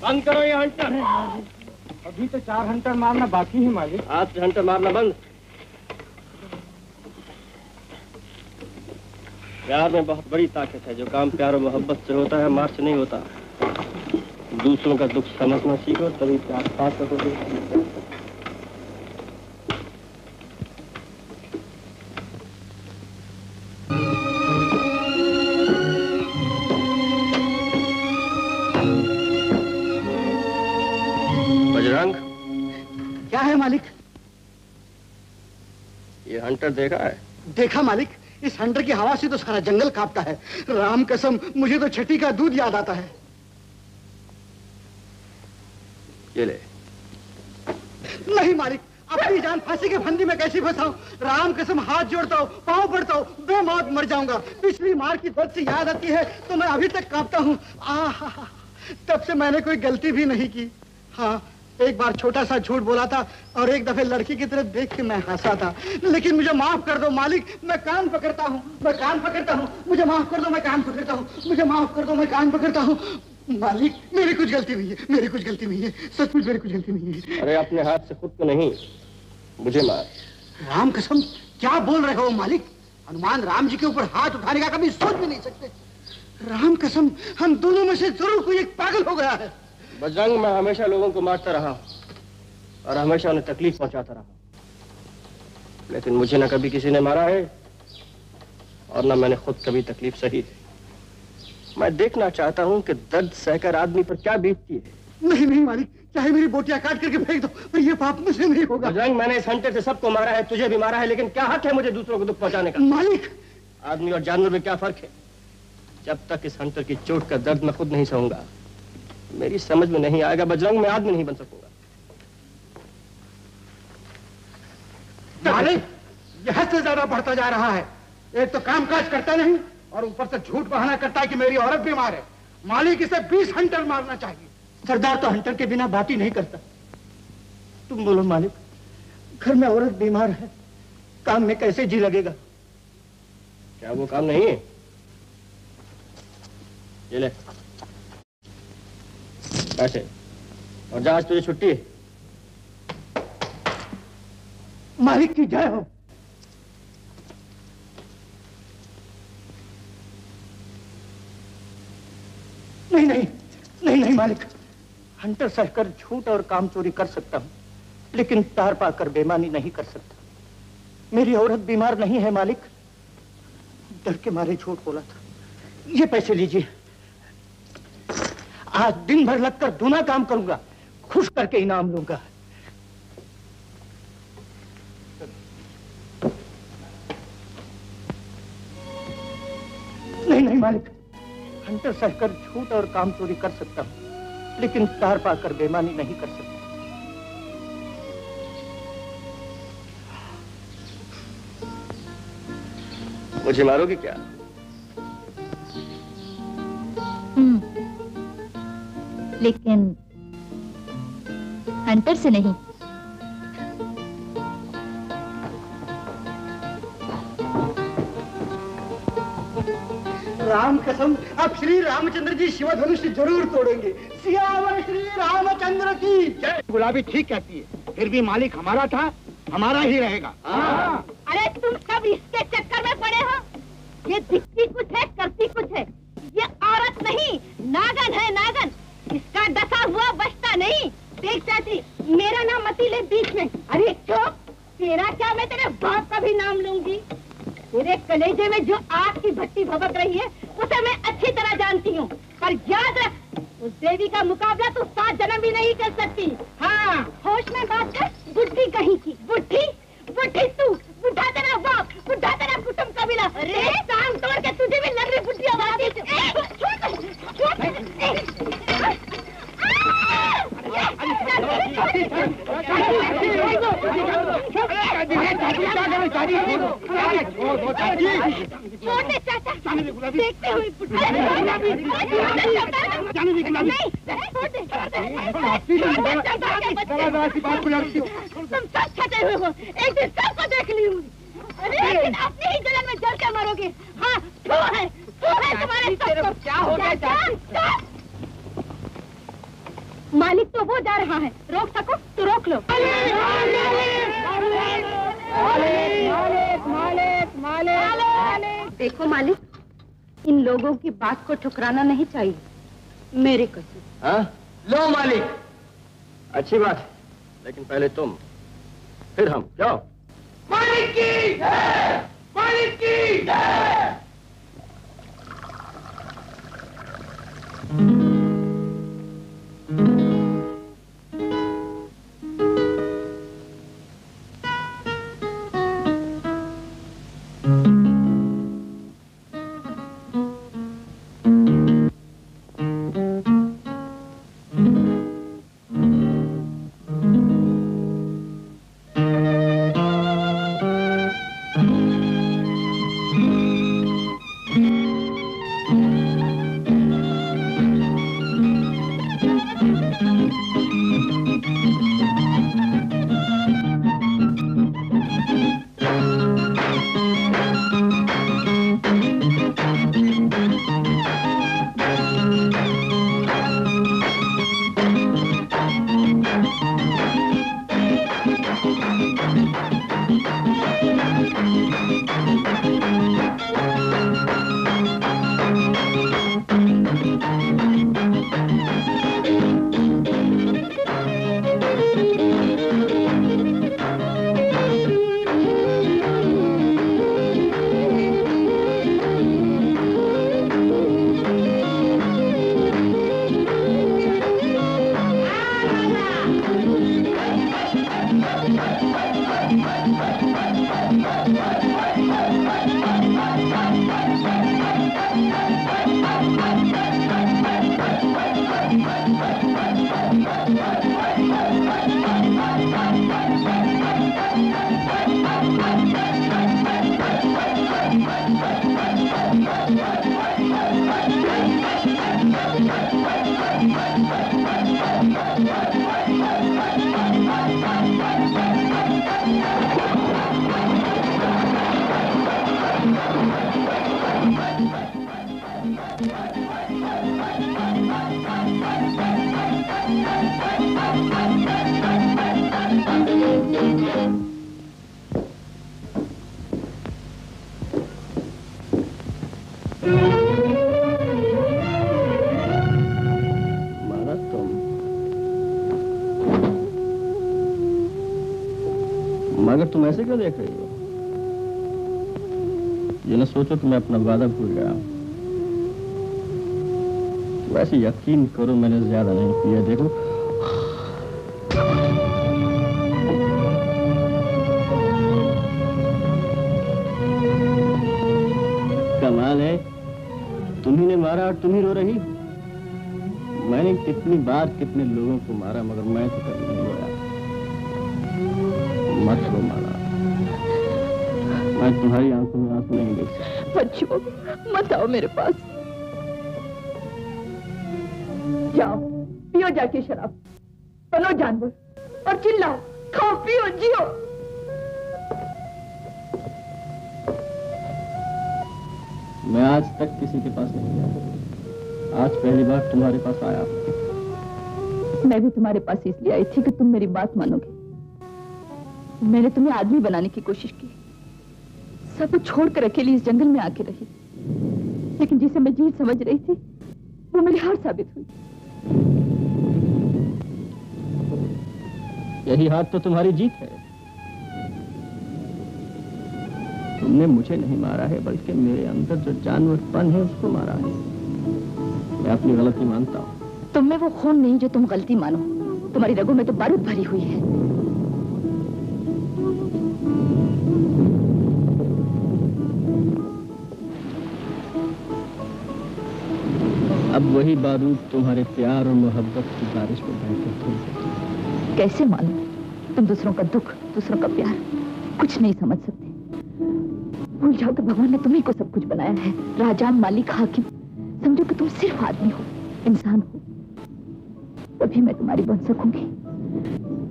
बंद करो ये हंटर। अभी तो 4 हंटर मारना बाकी है मालिक। आज से हंटर मारना बंद। प्यार में बहुत बड़ी ताकत है। जो काम प्यार और मोहब्बत से होता है मार से नहीं होता। दूसरों का दुख समझना सीखो, तभी प्यार पा सकोगे। क्या है मालिक? ये हंटर देखा है? देखा मालिक, इस हंटर की हवा से तो सारा जंगल कांपता है। राम कसम, मुझे तो छठी का दूध याद आता है। ये ले। नहीं मालिक, अपनी जान फांसी के फंदी में कैसे फंसाऊं? राम कसम, हाथ जोड़ता हूँ, पांव पड़ता हूँ, बेमौत मर जाऊंगा। पिछली मार की दर्द से याद आती है तो मैं अभी तक कांपता हूँ। तब से मैंने कोई गलती भी नहीं की। हाँ, एक बार छोटा सा झूठ बोला था और एक दफे लड़की की तरफ देख के मैं हंसा था। लेकिन मुझे माफ कर दो मालिक, मैं कान पकड़ता हूँ, मैं कान पकड़ता हूँ। मुझे माफ कर दो, मैं कान पकड़ता हूँ। मुझे माफ कर दो, मैं कान पकड़ता हूँ। मालिक, मेरी कुछ गलती नहीं है, मेरी कुछ गलती नहीं है, सचमुच मेरी कुछ गलती नहीं है। अरे अपने हाथ से खुद को नहीं, मुझे मार। राम कसम, क्या बोल रहे हो मालिक? हनुमान राम जी के ऊपर हाथ उठाने का कभी सोच भी नहीं सकते। राम कसम, हम दोनों में से जरूर कोई एक पागल हो गया है। बजरंग, मैं हमेशा लोगों को मारता रहा और हमेशा उन्हें तकलीफ पहुंचाता रहा, लेकिन मुझे न कभी किसी ने मारा है और न मैंने खुद कभी तकलीफ सही है। मैं देखना चाहता हूं कि दर्द सहकर आदमी पर क्या बीतती है। नहीं नहीं मालिक, चाहे मेरी बोटियां काट करके फेंक दो, पर ये पाप मुझसे नहीं होगा। बजरंग, मैंने इस हंटर से सबको मारा है, तुझे भी मारा है, लेकिन क्या हक है मुझे दूसरों को दुख पहुंचाने का? मालिक, आदमी और जानवर में क्या फर्क है? जब तक इस हंटर की चोट का दर्द मैं खुद नहीं सहूंगा, मेरी समझ में नहीं आएगा बजरंग, मैं आदमी नहीं बन सकूंगा। मालिक, यह हद से ज्यादा बढ़ता जा रहा है। एक तो कामकाज करता नहीं और ऊपर से झूठ बहाना करता है कि मेरी औरत बीमार है। मालिक, इसे 20 हंटर मारना चाहिए। सरदार तो हंटर के बिना बात ही नहीं करता। तुम बोलो मालिक, घर में औरत बीमार है, काम में कैसे जी लगेगा? क्या वो काम नहीं है? ये ले पैसे, और जा, आज तुझे छुट्टी है। मालिक की जय हो। नहीं नहीं नहीं नहीं मालिक, हंटर सहकर झूठ और काम चोरी कर सकता हूं, लेकिन तार पाकर बेईमानी नहीं कर सकता। मेरी औरत बीमार नहीं है मालिक, डर के मारे झूठ बोला था। ये पैसे लीजिए, आज दिन भर लगकर दूना काम करूंगा, खुश करके इनाम लूंगा। नहीं नहीं मालिक, हंटर सहकर झूठ और काम चोरी कर सकता हूं, लेकिन तार पाकर बेईमानी नहीं कर सकता। मुझे मारोगे क्या? लेकिन हंटर से नहीं। राम कसम, अब श्री रामचंद्र जी शिवधनुष जरूर तोड़ेंगे। सियावर श्री रामचंद्र की जय। गुलाबी ठीक कहती है, फिर भी मालिक हमारा था, हमारा ही रहेगा। अरे तुम सब इसके चक्कर में पड़े हो। ये दिखती कुछ है, करती कुछ है। ये औरत नहीं, नागन है, नागन। इसका डसा हुआ बचता नहीं। देख चाची, मेरा नाम मती ले बीच में। अरे चुप, तेरा क्या, मैं तेरे बाप का भी नाम लूंगी। तेरे कलेजे में जो आग की भट्टी भभक रही है, उसे मैं अच्छी तरह जानती हूँ। पर याद रख, उस देवी का मुकाबला तू 7 जन्म भी नहीं कर सकती। हाँ, होश में बात कर, बुद्धि कहीं की। बुद्धि बुद्धि तू, बुढ़ा तेरा बाप, बुढ़ा तेरा कुटुंब कबीला। अरे सांग तोड़ के तुझे भी लग रही बुद्धि आवाज। छोटे चाचा देखते हुए तुम सब छटे हुए हो, एक दिन सबको देख ली हूँ। लेकिन अपनी ही जलन में जल के मरोगे। हाँ, वो है तुम्हारे सबको। क्या हो गया? मालिक तो वो जा रहा है, रोक सको तो रोक लो। देखो मालिक, इन लोगों की बात को ठुकराना नहीं चाहिए, मेरी कसम। हाँ? लो मालिक, अच्छी बात है, लेकिन पहले तुम, फिर हम। जाओ। मालिक की जय, मालिक की जय। माला तुम, मगर तुम ऐसे क्यों देख रही हो? ये न सोचो कि मैं अपना वादा भूल गया। वैसे यकीन करो मैंने ज्यादा नहीं किया। देखो कमाल है, तुम्ही ने मारा और तुम ही रो रही। मैंने कितनी बार कितने लोगों को मारा मगर मैं तो कभी नहीं रोया। मत रो माला, मैं तुम्हारी आंखों में आंसू नहीं देख सकता। मत छुओ, मत आओ मेरे पास। जाओ पियो जाके शराब, बनो जानवर और चिल्लाओ, खाओ पियो जियो। मैं आज तक किसी के पास नहीं गया, आज पहली बार तुम्हारे पास आया। मैं भी तुम्हारे पास इसलिए आई थी कि तुम मेरी बात मानोगे। मैंने तुम्हें आदमी बनाने की कोशिश की, सब कुछ छोड़कर अकेली इस जंगल में आके रही, लेकिन जिसे मैं जीत समझ रही थी वो मेरी हार साबित हुई। यही हार तो तुम्हारी जीत है। तुमने मुझे नहीं मारा है बल्कि मेरे अंदर जो जानवरपन है उसको मारा है। मैं अपनी गलती मानता हूँ। तुम में वो खून नहीं जो तुम गलती मानो, तुम्हारी रगों में तो बारूद भरी हुई है। अब वही बारूद तुम्हारे प्यार और मोहब्बत की बारिश में बहकर धुल जाती। कैसे मानो? तुम दूसरों का दुख, दूसरों का प्यार कुछ नहीं समझ सकते। भूल जाओ कि भगवान ने तुम्ही को सब कुछ बनाया है, राजा, मालिक, हाकिम। समझो कि तुम सिर्फ आदमी हो, इंसान हो, तभी मैं तुम्हारी बन सकूंगी,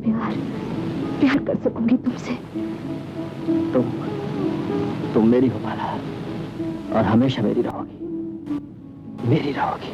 प्यार कर सकूंगी तुमसे। तुम मेरी हो माला, और हमेशा मेरी रहोगी, मेरी रहोगी।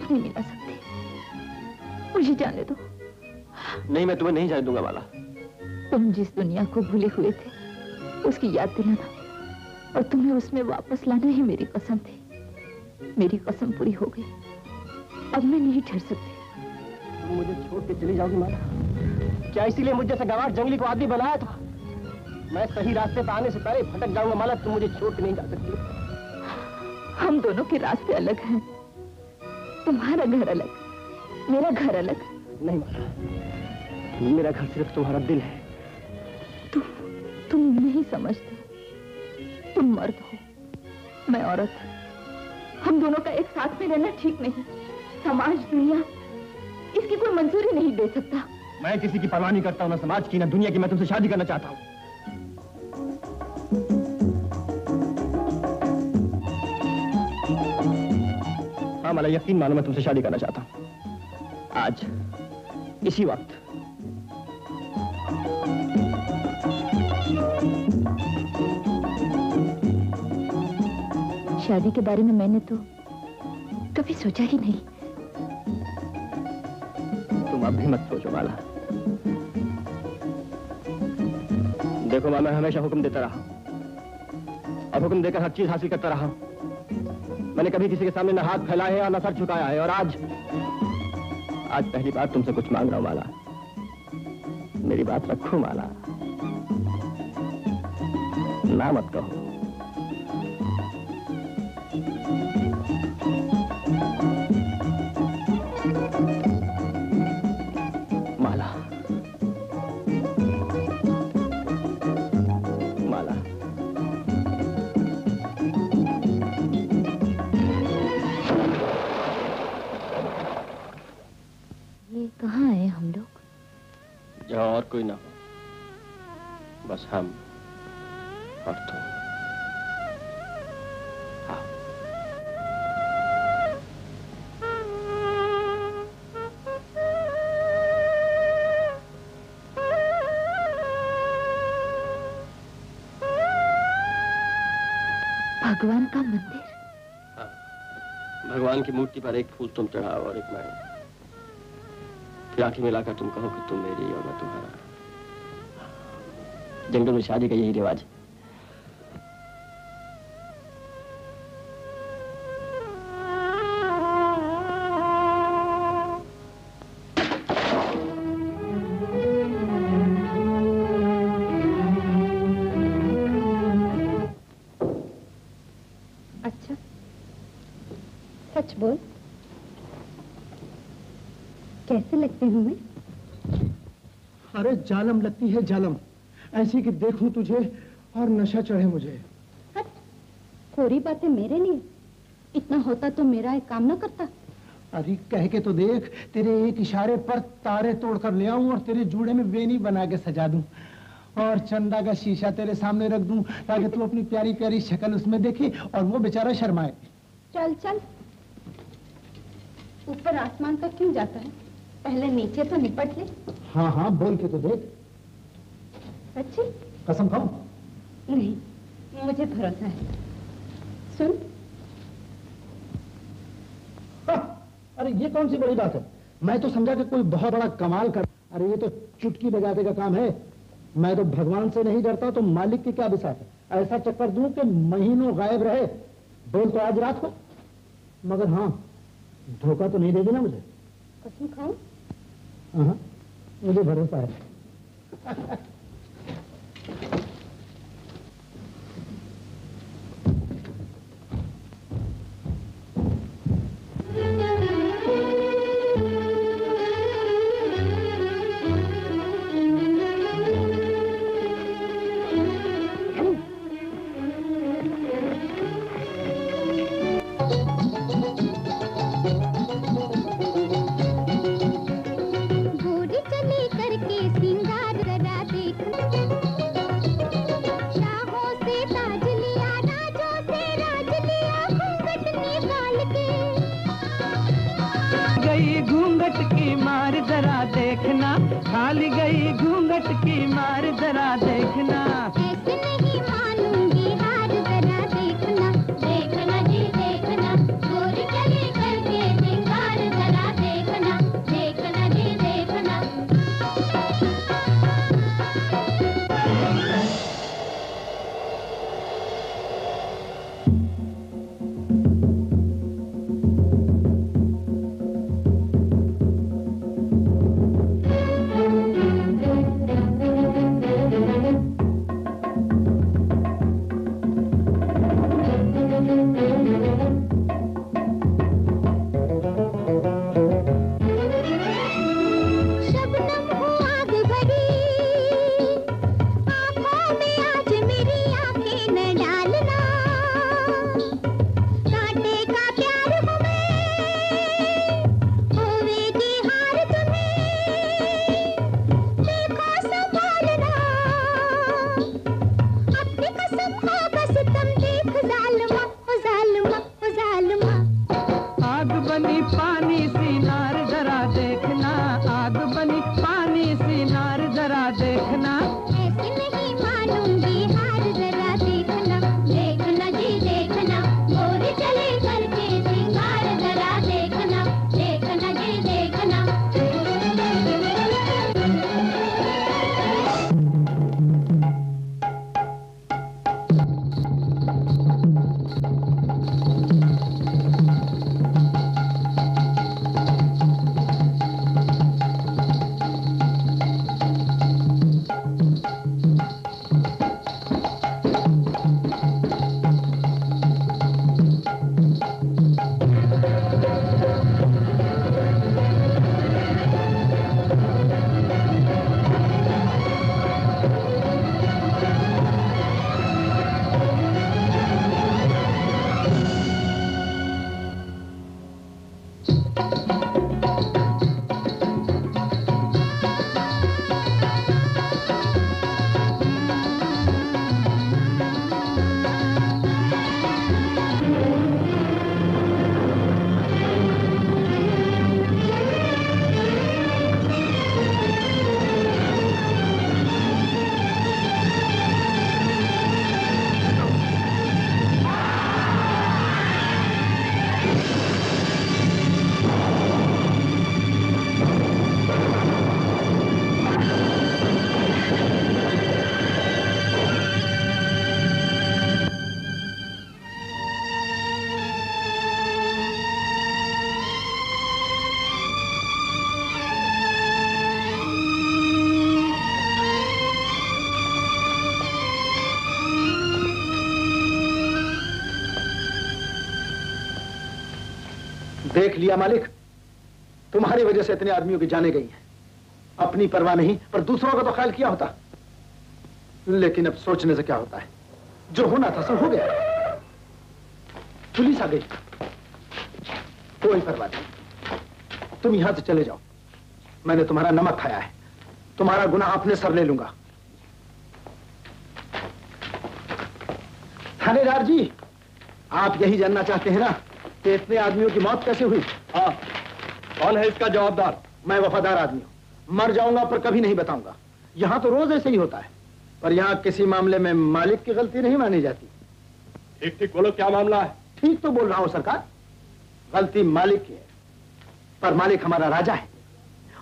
नहीं मिला सकती, मुझे जाने दो। नहीं, मैं तुम्हें नहीं जाने दूंगा माला। तुम जिस दुनिया को भूले हुए थे उसकी याद दिलाना और तुम्हें उसमें वापस लाना ही मेरी कसम थी। मेरी कसम पूरी हो गई, अब मैं नहीं ठहर सकती। तुम मुझे छोड़ के चली जाओगी माला? क्या इसीलिए मुझे जैसा गवार जंगली को आदमी बनाया था? मैं सही रास्ते पर आने से पहले भटक जाऊंगा माला। तुम मुझे छोड़ के नहीं जा सकती। हम दोनों के रास्ते अलग हैं, तुम्हारा घर अलग, मेरा घर अलग। नहीं माला, मेरा घर सिर्फ तुम्हारा दिल है। तुम नहीं समझते, तुम मर्द हो, मैं औरत। हम दोनों का एक साथ में रहना ठीक नहीं। समाज, दुनिया इसकी कोई मंजूरी नहीं दे सकता। मैं किसी की परवाह नहीं करता हूँ, ना समाज की, ना दुनिया की। मैं तुमसे शादी करना चाहता हूँ। हाँ माला, यकीन मानो मैं तुमसे शादी करना चाहता हूँ, आज इसी वक्त। शादी के बारे में मैंने तो कभी सोचा ही नहीं। तुम अब भी मत सोचो माला। देखो माँ, मैं हमेशा हुक्म देता रहा और हुक्म देकर हर चीज हासिल करता रहा। मैंने कभी किसी के सामने न हाथ फैलाए हैं और न सर झुकाया है। और आज पहली बार तुमसे कुछ मांग रहा हूं माला। मेरी बात रखो माला, ना मत कहो। यहाँ और कोई ना हो, बस हम और तुम। हाँ। भगवान का मंदिर? हाँ, भगवान की मूर्ति पर एक फूल तुम चढ़ाओ और एक मैं, फिर आंखें मिलाकर तुम कहो कि तुम मेरी और मैं तुम्हारा। जंगल में शादी का यही रिवाज है। अच्छा, सच बोल, कैसे लगती हूँ मैं? अरे जालम लगती है, जालम। ऐसी कि देखूं तुझे और नशा चढ़े मुझे। हट, कोरी बातें मेरे लिए, इतना होता तो मेरा एक काम ना करता। अरे कह के तो देख, तेरे एक इशारे पर तारे तोड़कर ले आऊं और तेरे जूड़े में वेनी बना के सजा दूं और चंदा का शीशा तेरे सामने रख दूं ताकि तू अपनी प्यारी प्यारी शक्ल उसमें देखे और वो बेचारा शर्माए। चल चल, ऊपर आसमान तक क्यों जाता है? पहले नीचे तो निपट ले। हाँ हाँ, बोल के तो देख। सच्ची? कसम खाऊं? नहीं, मुझे भरोसा है। सुन। अरे ये कौन सी बड़ी बात है? मैं तो समझा कि कोई बहुत बड़ा कमाल कर। अरे ये तो चुटकी बजाते का काम है। मैं तो भगवान से नहीं डरता तो मालिक की क्या बिसात है। ऐसा चक्कर दूं कि महीनों गायब रहे। बोल तो आज रात को, मगर हाँ, धोखा तो नहीं दे देना मुझे। कसम खाऊं? हाँ, मुझे भरोसा है। घूंघट की मार जरा देखना, खाली गई घूंघट की मार जरा देखना। ऐसे नहीं मानूंगी हार, जरा देखना, देखना जी देखना, गोरी चली करके सिंगार, जरा देखना, देखना जी देखना। देख लिया मालिक, तुम्हारी वजह से इतने आदमियों की जाने गई हैं। अपनी परवाह नहीं, पर दूसरों का तो ख्याल किया होता। लेकिन अब सोचने से क्या होता है, जो होना था सब हो गया। पुलिस आ गई, कोई परवाह नहीं, तुम यहां से चले जाओ। मैंने तुम्हारा नमक खाया है, तुम्हारा गुनाह अपने सर ले लूंगा। थानेदार जी, आप यही जानना चाहते हैं ना कि इतने आदमियों की मौत कैसे हुई? हाँ, कौन है इसका जवाबदार? मैं वफादार आदमी हूं, मर जाऊंगा पर कभी नहीं बताऊंगा। यहां तो रोज ऐसे ही होता है, पर यहां किसी मामले में मालिक की गलती नहीं मानी जाती। ठीक ठीक बोलो, क्या मामला है? ठीक तो बोल रहा हूं सरकार, गलती मालिक की है, पर मालिक हमारा राजा है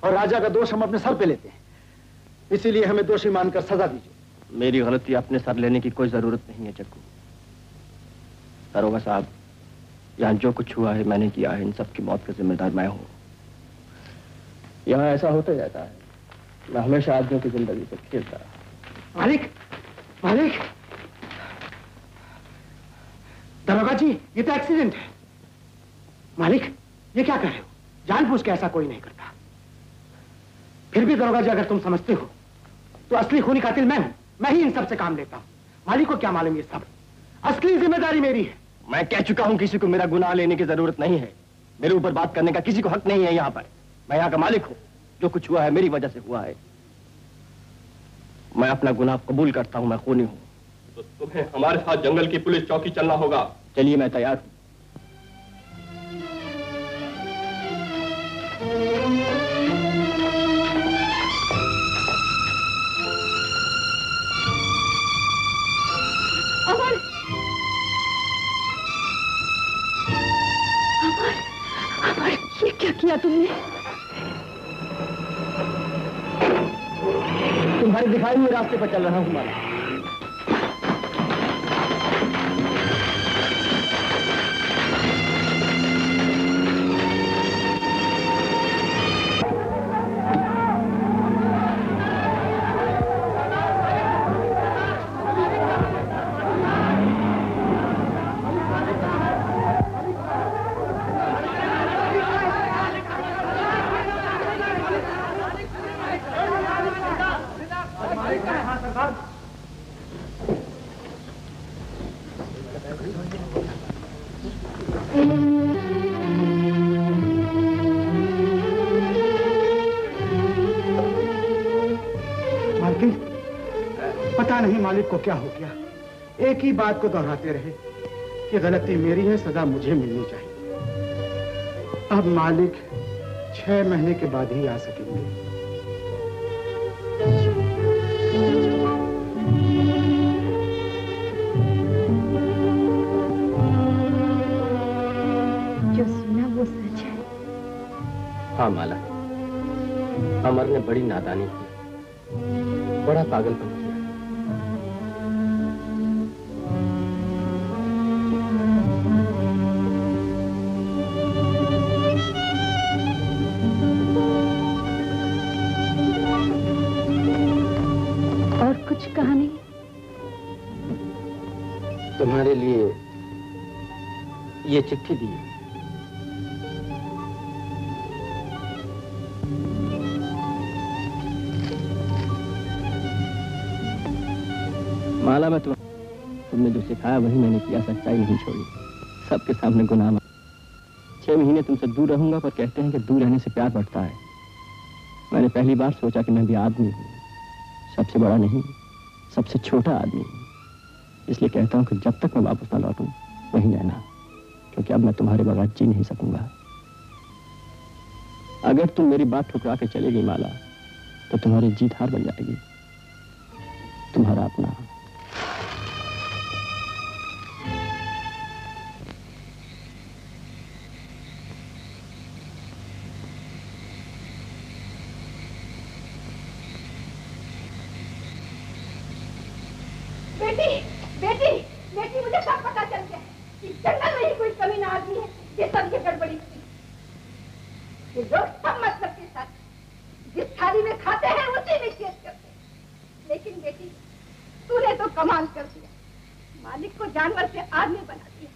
और राजा का दोष हम अपने सर पे लेते हैं, इसीलिए हमें दोषी मानकर सजा दीजिए। मेरी गलती अपने सर लेने की कोई जरूरत नहीं है जग्गू। दरोगा साहब, यहाँ जो कुछ हुआ है मैंने किया है, इन सब की मौत का जिम्मेदार मैं हूँ। यहाँ ऐसा होता जाता है, मैं हमेशा आदमियों की जिंदगी से खेलता रहा। मालिक, मालिक, दरोगा जी, ये तो एक्सीडेंट है। मालिक, ये क्या कर रहे हो? जानबूझ के ऐसा कोई नहीं करता। फिर भी दरोगा जी, अगर तुम समझते हो तो असली खूनी कातिल मैं हूं, मैं ही इन सब से काम लेता हूं। मालिक को क्या मालूम ये सब? असली जिम्मेदारी मेरी है। मैं कह चुका हूं, किसी को मेरा गुनाह लेने की जरूरत नहीं है। मेरे ऊपर बात करने का किसी को हक नहीं है यहाँ पर। मैं यहाँ का मालिक हूँ, जो कुछ हुआ है मेरी वजह से हुआ है। मैं अपना गुनाह कबूल करता हूँ, मैं खूनी हूँ। तो तुम्हें हमारे साथ जंगल की पुलिस चौकी चलना होगा। चलिए, मैं तैयार हूँ। ये क्या किया तुमने? तुम्हारे दिखाई हुए रास्ते पर चल रहा हूं माला। पता नहीं मालिक को क्या हो गया, एक ही बात को दोहराते रहे कि गलती मेरी है, सजा मुझे मिलनी चाहिए। अब मालिक 6 महीने के बाद ही आ सकेंगे। जो सुना वो सच है। हाँ माला, अमर ने बड़ी नादानी की, बड़ा पागलपन किया। और कुछ कहानी? तुम्हारे लिए ये चिट्ठी दी। माला, मैं तुमने जो सिखाया वही मैंने किया, सच्चाई नहीं छोड़ी, सबके सामने गुनाह माना। 6 महीने तुमसे दूर रहूंगा, पर कहते हैं कि दूर रहने से प्यार बढ़ता है। मैंने पहली बार सोचा कि मैं भी आदमी हूँ, सबसे बड़ा नहीं, सबसे छोटा आदमी हूँ। इसलिए कहता हूँ कि जब तक मैं वापस ना लौटूं वहीं रहना, क्योंकि अब मैं तुम्हारे बगैर जी नहीं सकूंगा। अगर तुम मेरी बात ठुकरा के चलेगी माला, तो तुम्हारी जीत हार बन जाएगी। तुम्हारा अपना बेटी, बेटी, बेटी, मुझे सब पता चल गया कि जंगल में ही कोई कमीना आदमी है जिस सब ये गड़बड़ी की। ये लोग सब मतलब के साथ जिस थाली में खाते हैं उसी में शेष करते हैं। लेकिन बेटी, तूने तो कमाल कर दिया, मालिक को जानवर से आदमी बना दिया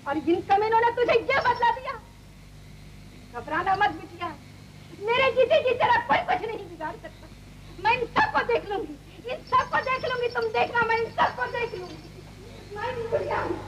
और जिन कमीनों ने तुझे ये बदला दिया। घबराना मत बिटिया, मेरे जीते जी तेरा कोई कुछ नहीं बिगाड़ सकता। मैं इन सबको देख लूंगी, इन सबको देख लूंगी, तुम देखना, मैं इन सबको देख लूंगी। मैं नहीं भूल जाऊंगी।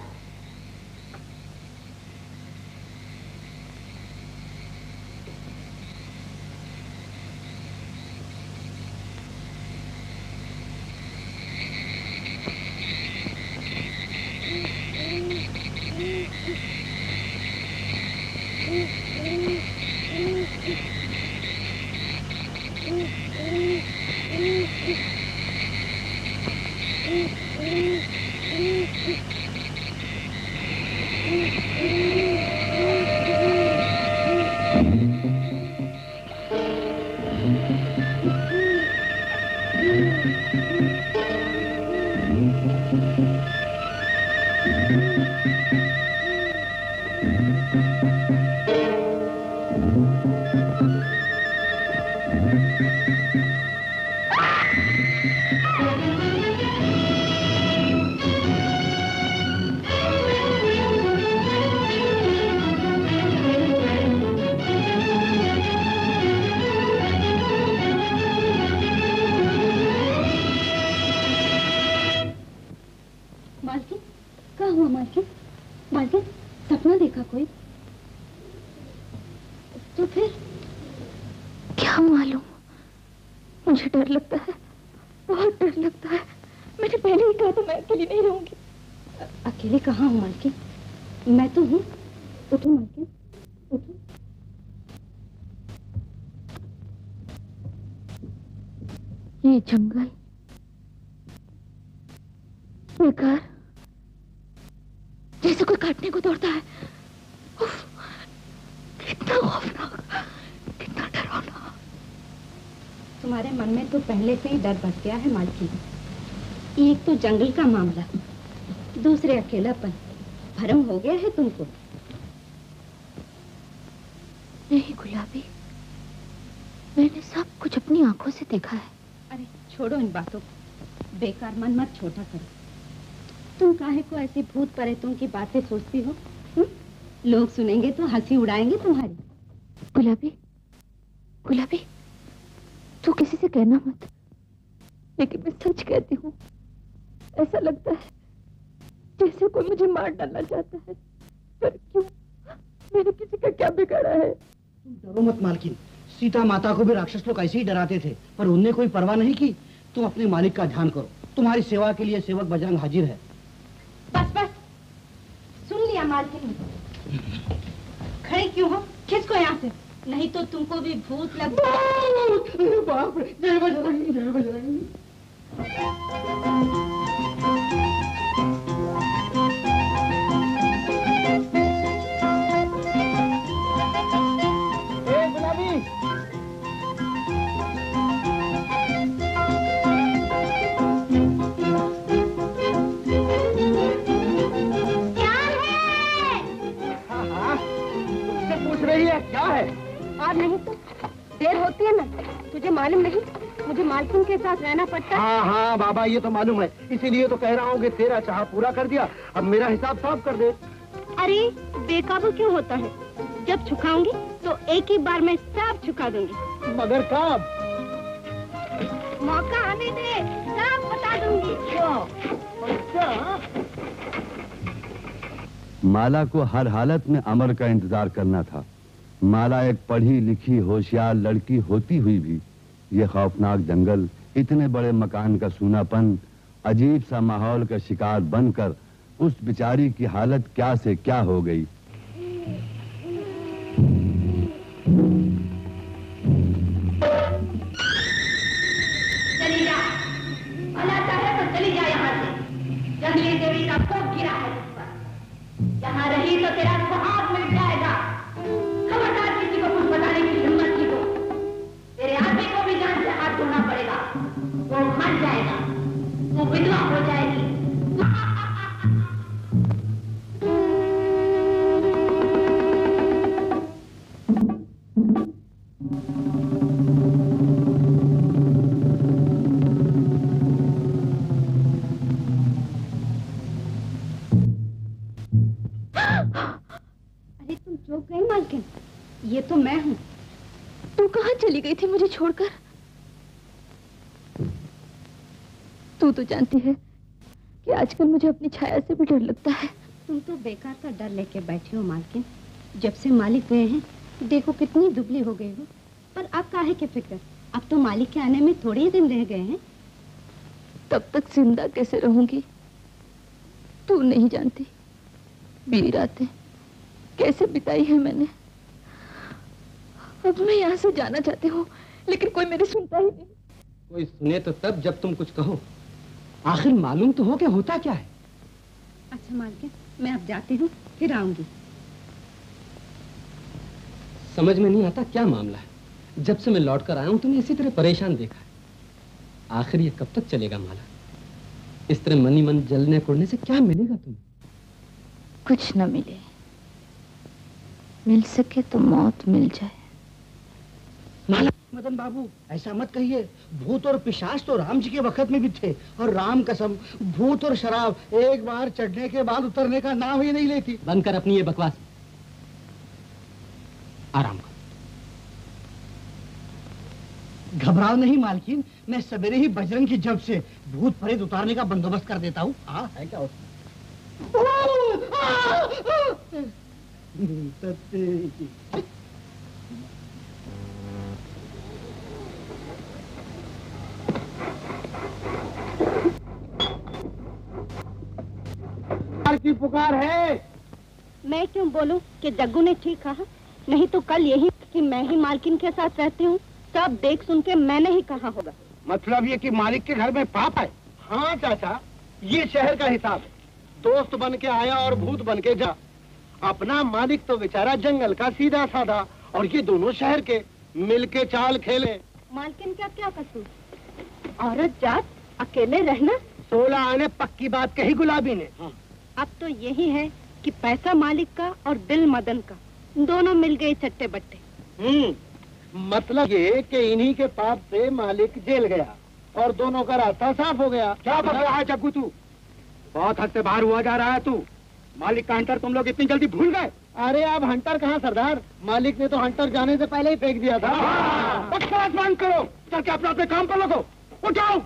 जंगल बेकार, जैसे कोई काटने को दौड़ता है। उफ, कितना खौफनाक, कितना डरावना। तुम्हारे मन में तो पहले से ही डर बस गया है मालकिन। एक तो जंगल का मामला, दूसरे अकेलापन, भरम हो गया है तुमको। नहीं गुलाबी, मैंने सब कुछ अपनी आंखों से देखा है। अरे छोड़ो इन बातों को, बेकार मन मत छोटा करो। तुम काहे को ऐसी भूत प्रेतों की बातें सोचती हो? लोग सुनेंगे तो हंसी उड़ाएंगे तुम्हारी। गुलाबी, गुलाबी, तू किसी से कहना मत, लेकिन मैं सच कहती हूँ। ऐसा लगता है जैसे कोई मुझे मार डालना चाहता है। पर क्यों? मैंने किसी का क्या बिगाड़ा है? डरो मत मालकिन, सीता माता को भी राक्षस लोग ऐसे ही डराते थे, पर उनने कोई परवाह नहीं की। तुम अपने मालिक का ध्यान करो, तुम्हारी सेवा के लिए सेवक बजरंग हाजिर है। बस बस, सुन लिया मालकिन। खड़े क्यों हो? खिसको यहाँ से, नहीं तो तुमको भी भूत लग। बाप रे, जय बजरंग, जय बजरंग। क्या है? और नहीं तो देर होती है ना, तुझे मालूम नहीं मुझे मालकिन के साथ रहना पड़ता है। हाँ हाँ बाबा, ये तो मालूम है, इसीलिए तो कह रहा हूँ कि तेरा चाह पूरा कर दिया, अब मेरा हिसाब साफ कर दे। अरे बेकाबू क्यों होता है? जब चुकाऊंगी तो एक ही बार में सब चुका दूंगी। मगर कब? मौका आने दे, सब बता दूंगी। माला को हर हालत में अमर का इंतजार करना था। माला एक पढ़ी लिखी होशियार लड़की होती हुई भी ये खौफनाक जंगल, इतने बड़े मकान का सूनापन, अजीब सा माहौल का शिकार बनकर उस बेचारी की हालत क्या से क्या हो गई। चली जा, भला चाहे तो चली जा यहाँ से। जंगली देवी का कोप गिरा है तुझ पर, यहाँ रही तो तेरा हाथ मिल जाएगा। खबरदार किसी को कुछ बताने की हिम्मत की हो, तेरे आदमी को भी जान से हाथ धोना पड़ेगा। वो मर जाएगा, वो विधवा हो जाएगी। तो मैं हूँ। तू कहाँ चली गई थी मुझे छोड़कर? तू तो जानती है कि आजकल मुझे अपनी छाया से भी डर लगता है। तुम तो बेकार का डर लेके बैठी हो मालकिन। जब से मालिक गए हैं देखो कितनी दुबली हो गई हो। पर अब काहे की फिक्र, अब तो मालिक के आने में थोड़े ही दिन रह गए हैं। तब तक जिंदा कैसे रहूंगी तू नहीं जानती। बीती रातें कैसे बिताई है मैंने। अब मैं यहाँ से जाना चाहती हूँ लेकिन कोई मेरी सुनता ही नहीं। कोई सुने तो तब जब तुम कुछ कहो। आखिर मालूम तो हो कि होता क्या है। अच्छा मालकिन, मैं अब जाती हूँ, फिर आऊंगी। समझ में नहीं आता क्या मामला है। जब से मैं लौट कर आया हूं तुम्हें इसी तरह परेशान देखा है। आखिर ये कब तक चलेगा माला? इस तरह मनी मन जलने कुड़ने से क्या मिलेगा तुम्हें? कुछ न मिले, मिल सके तो मौत मिल जाए। माला मदन बाबू ऐसा मत कहिए। भूत और पिशाच तो राम जी के वक्त में भी थे, और राम कसम भूत और शराब एक बार चढ़ने के बाद उतरने का नाम ही नहीं लेती। बंद कर अपनी ये बकवास, आराम कर। घबराओ नहीं मालकिन, मैं सवेरे ही बजरंग की जब से भूत प्रेत उतारने का बंदोबस्त कर देता हूँ। हाँ है क्या उसमें? की पुकार है। मैं क्यों बोलूं कि जग्गू ने ठीक कहा? नहीं तो कल यही कि मैं ही मालकिन के साथ रहती हूँ, सब देख सुन के मैंने ही कहा होगा। मतलब ये कि मालिक के घर में पाप है? हाँ चाचा, ये शहर का हिसाब है। दोस्त बन के आया और भूत बन के जा। अपना मालिक तो बेचारा जंगल का सीधा साधा, और ये दोनों शहर के मिल के चाल खेले। मालकिन का क्या कसूर? औरत जात अकेले रहना। 16 आने पक्की बात कही गुलाबी ने। हाँ। अब तो यही है कि पैसा मालिक का और दिल मदन का, दोनों मिल गए चट्टे बट्टे। मतलब ये कि इन्हीं के पाप से मालिक जेल गया और दोनों का रास्ता साफ हो गया। क्या बक रहा है जग्गू तू? बहुत हद से बाहर हुआ जा रहा है तू। मालिक का हंटर तुम लोग इतनी जल्दी भूल गए? अरे अब हंटर कहाँ सरदार, मालिक ने तो हंटर जाने से पहले ही फेंक दिया था। बकवास बंद करो, चल के अपने काम पर लगो। उठाओ,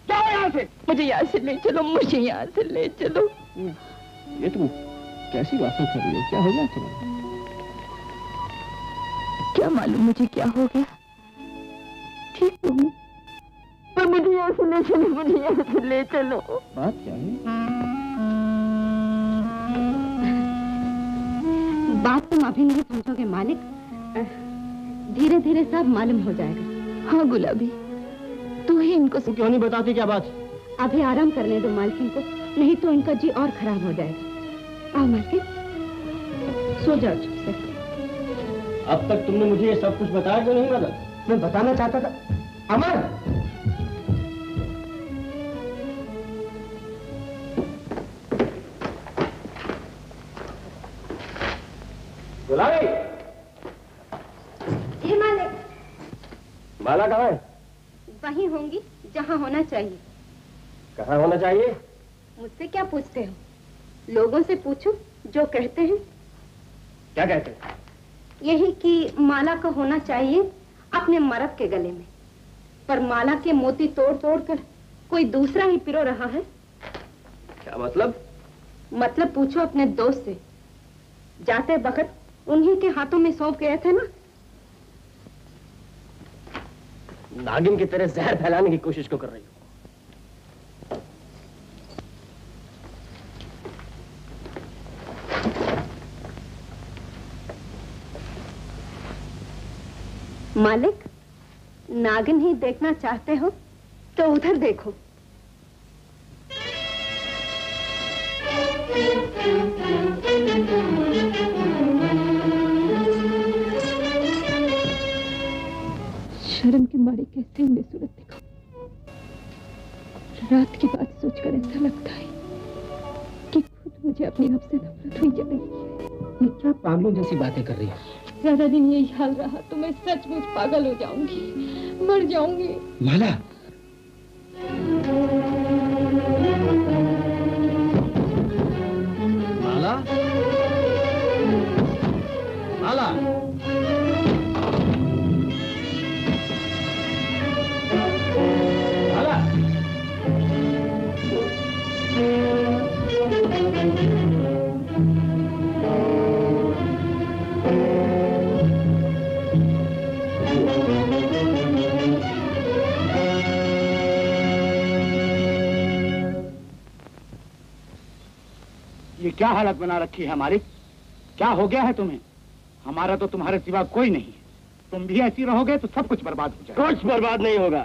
जाओ यहाँ से। मुझे यहाँ से ले चलो, मुझे यहाँ से ले चलो। ये तुम कैसी बातें कर रही हो? क्या हो गया तुम्हें? क्या मालूम मुझे क्या हो गया। ठीक तो हूँ, पर मुझे यहाँ से ले चलो, मुझे यहाँ से ले चलो। बात क्या है? बात तुम अभी नहीं समझोगे मालिक, धीरे धीरे सब मालूम हो जाएगा। हाँ गुलाबी, तू ही इनको क्यों नहीं बताती क्या बात? अभी आराम करने दो मालकिन को, नहीं तो इनका जी और खराब हो जाएगा। आओ मालकिन, सो जाओ चुप से। अब तक तुमने मुझे ये सब कुछ बताया क्यों नहीं मदन? मैं बताना चाहता था। अमर, गुलाबी। ये मालिक। माला कहाँ है? वहीं होंगी जहाँ होना चाहिए। कहाँ होना चाहिए? मुझसे क्या पूछते हो? लोगों से पूछो जो कहते हैं। क्या कहते हैं? यही कि माला का होना चाहिए अपने मर्द के गले में, पर माला के मोती तोड़ तोड़ कर कोई दूसरा ही पिरो रहा है। क्या मतलब? मतलब पूछो अपने दोस्त से, जाते वक्त उन्हीं के हाथों में सौंप गए थे ना। नागिन की तरह जहर फैलाने की कोशिश क्यों कर रही हो? मालिक, नागिन ही देखना चाहते हो तो उधर देखो। शर्म की मारी कैसे मैं सूरत दिखाऊं? रात की बात सोचकर ऐसा लगता है कि खुद मुझे अपने आप से नफरत हुई जा रही है। ये क्या पागलों जैसी बातें कर रही है? ज्यादा दिन यही हाल रहा तो मैं सचमुच पागल हो जाऊंगी, मर जाऊंगी। माला, माला, माला। क्या हालत बना रखी है मालिक? क्या हो गया है तुम्हें? हमारा तो तुम्हारे सिवा कोई नहीं है। तुम भी ऐसी रहोगे तो सब कुछ बर्बाद हो जाएगा। कुछ बर्बाद नहीं होगा।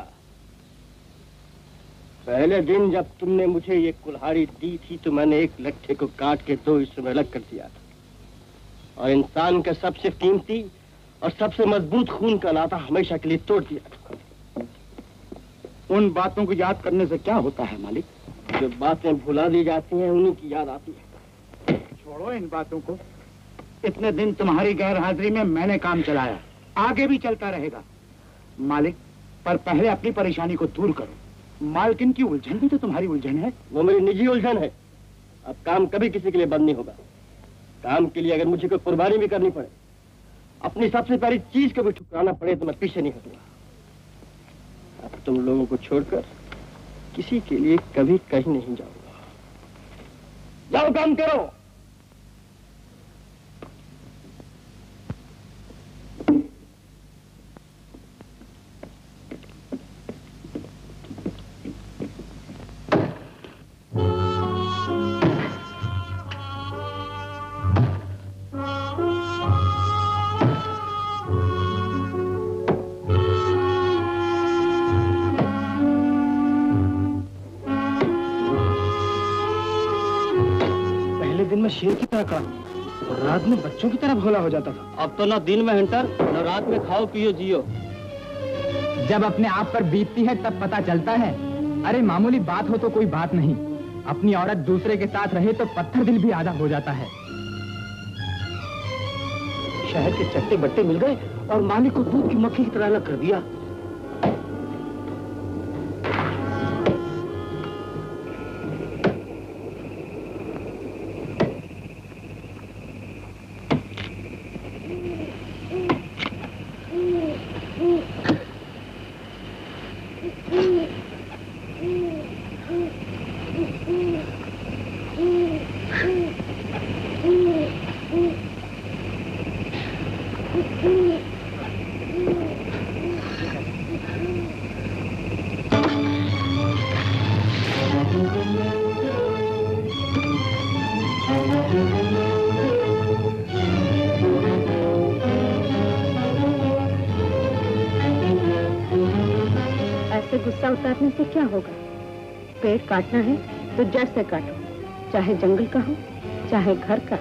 पहले दिन जब तुमने मुझे ये कुल्हाड़ी दी थी तो मैंने एक लट्ठे को काट के 2 हिस्सों में अलग कर दिया था और इंसान का सबसे कीमती और सबसे मजबूत खून का नाता हमेशा के लिए तोड़ दिया था। उन बातों को याद करने से क्या होता है मालिक? जो बातें भुला दी जाती हैं उन्हीं की याद आती है। छोड़ो इन बातों को। इतने दिन तुम्हारी गैर हाजिरी में मैंने काम चलाया, आगे भी चलता रहेगा मालिक। पर पहले अपनी परेशानी को दूर करो। मालकिन की उलझन भी तो तुम्हारी उलझन है। वो मेरी निजी उलझन है। अब काम कभी किसी के लिए बंद नहीं होगा। काम के लिए अगर मुझे कोई कुर्बानी भी करनी पड़े, अपनी सबसे पहली चीज को भी ठुकराना पड़े तो मैं पीछे नहीं हटूंगा। अब तुम लोगों को छोड़कर किसी के लिए कभी कहीं नहीं जाऊंगा। जाओ काम करो। दिन में शेर की तरह काम और रात में बच्चों की तरह भोला हो जाता था। अब तो ना दिन में हंटर न रात में खाओ पियो जियो। जब अपने आप पर बीतती है तब पता चलता है। अरे मामूली बात हो तो कोई बात नहीं, अपनी औरत दूसरे के साथ रहे तो पत्थर दिल भी आधा हो जाता है। शहर के चट्टे बट्टे मिल गए और मालिक को दूध की मक्खी की तरह अलग कर दिया। गुस्सा उतारने से क्या होगा? पेड़ काटना है तो जड़ से काटो, चाहे जंगल का हो चाहे घर का।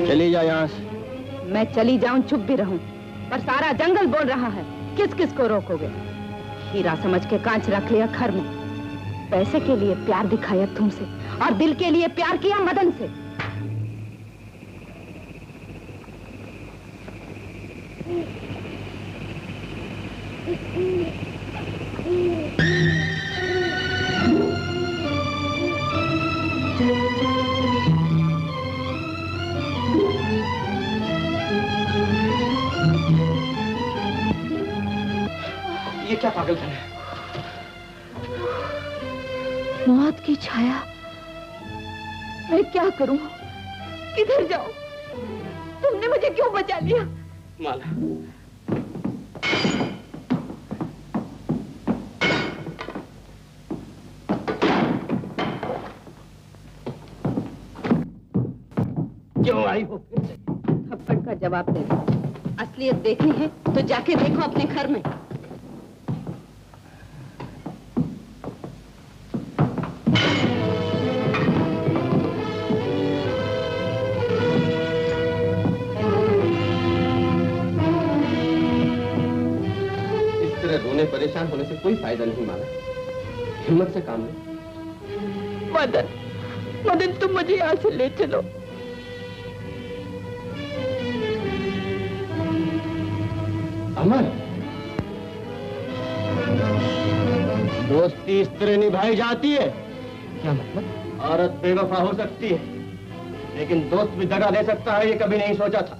चली जा यहाँ से। मैं चली जाऊं चुप भी रहूं, पर सारा जंगल बोल रहा है। किस किस को रोकोगे? हीरा समझ के कांच रख लिया घर में, पैसे के लिए प्यार दिखाया तुमसे और दिल के लिए प्यार किया मदन से। ये क्या पागलपन है? मौत की छाया। मैं क्या करूं? किधर जाऊं? तुमने मुझे क्यों बचा लिया? माला, क्यों आई हो फिर से? थप्पड़ का जवाब दे दो। असलियत देखनी है तो जाके देखो अपने घर में। इस तरह रोने परेशान होने से कोई फायदा नहीं माला। हिम्मत से काम लो। मदन, मदन तुम मुझे यहाँ से ले चलो। अमर, दोस्ती इस तरह निभाई जाती है। क्या मतलब? औरत बेवफा हो सकती है लेकिन दोस्त भी दगा दे सकता है, ये कभी नहीं सोचा था।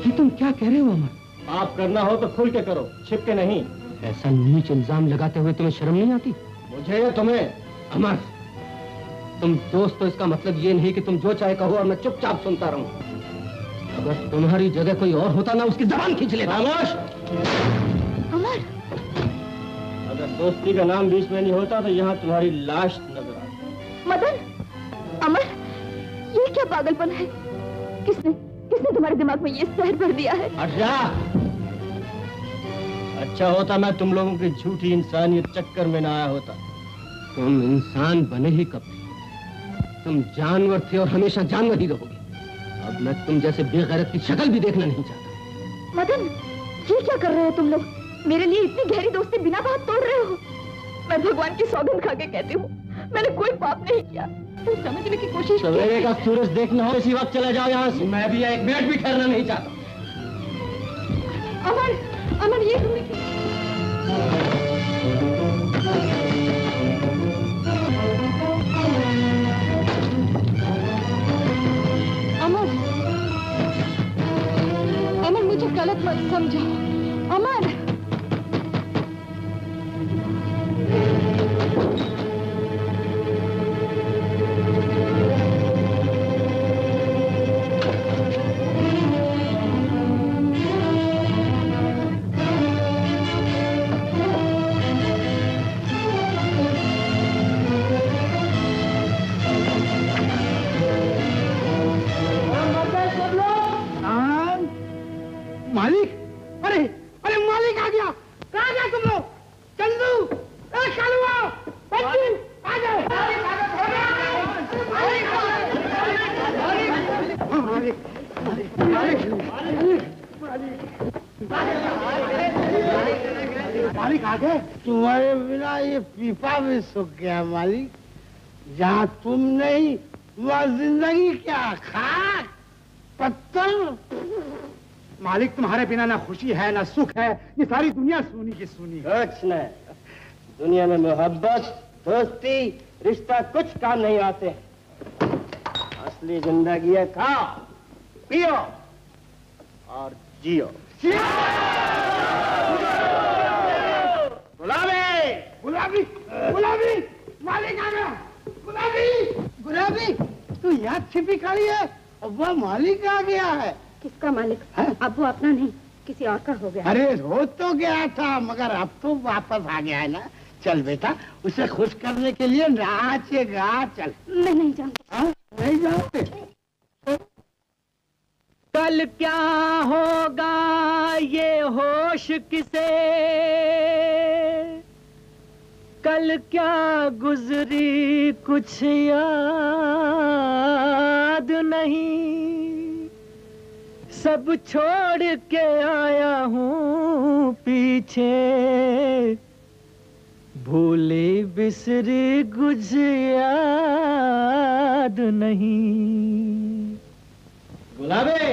ये तुम क्या कह रहे हो अमर? पाप करना हो तो खुल के करो, छिप के नहीं। ऐसा नीच इल्जाम लगाते हुए तुम्हें शर्म नहीं आती? मुझे या तुम्हें? अमर, तुम दोस्त तो इसका मतलब ये नहीं कि तुम जो चाहे कहो और मैं चुपचाप सुनता रहूं। अगर तुम्हारी जगह कोई और होता ना उसकी जबान खींच लेता। खामोश! अमर! अगर दोस्ती का नाम बीच में नहीं होता तो यहाँ तुम्हारी लाश नजर आती। मदन, अमर, ये क्या पागलपन है? किसने किसने तुम्हारे दिमाग में ये जहर भर दिया है? अच्छा होता मैं तुम लोगों की झूठी इंसानियत चक्कर में ना आया होता। तुम इंसान बने ही कब थे? तुम जानवर थे और हमेशा जानवर ही रहोगे। अब मैं तुम जैसे बेगैरत की शक्ल भी देखना नहीं चाहता। मदन, ये क्या कर रहे हो तुम लोग? मेरे लिए इतनी गहरी दोस्ती बिना बात तोड़ रहे हो? मैं भगवान की सौगंध खा के कहती हूँ, मैंने कोई पाप नहीं किया। तुम समझने की कोशिश सवेरे का सूरज देखना हो इसी वक्त चले जाओ यहाँ से। मैं भी एक मिनट भी ठहरना नहीं चाहता। अमर, अमर, ये तुमने अमर, अमर, मुझे गलत मत समझो। अमर, मालिक, अरे अरे मालिक आ गया। कहाँ गया तुम लोग? चंदू, कालुआ, बच्चू, आ जाओ। मालिक आ गए। तुम्हारे बिना ये पीपा भी सूख गया मालिक। जहाँ तुम नहीं वहाँ जिंदगी क्या, खाक पत्थर। मालिक, तुम्हारे बिना ना खुशी है ना सुख है, ये सारी दुनिया सूनी की सूनी। कुछ नहीं, दुनिया में मोहब्बत, दोस्ती, रिश्ता कुछ काम नहीं आते। असली जिंदगी है खाओ, पियो और जियो। गुलाबी, गुलाबी, गुलाबी, मालिक आ गया। गुलाबी, गुलाबी, तू यहाँ छिपी खड़ी है और वह मालिक आ गया है। किसका मालिक? अब वो अपना नहीं, किसी और का हो गया। अरे हो तो गया था, मगर अब तो वापस आ गया है ना। चल बेटा, उसे खुश करने के लिए नाचेगा। चल। मैं नहीं जानती। नहीं जानते? कल क्या होगा ये होश किसे, कल क्या गुजरी कुछ याद नहीं। सब छोड़ के आया हूँ पीछे, भूली बिसरी कुछ याद नहीं। गुलाबी,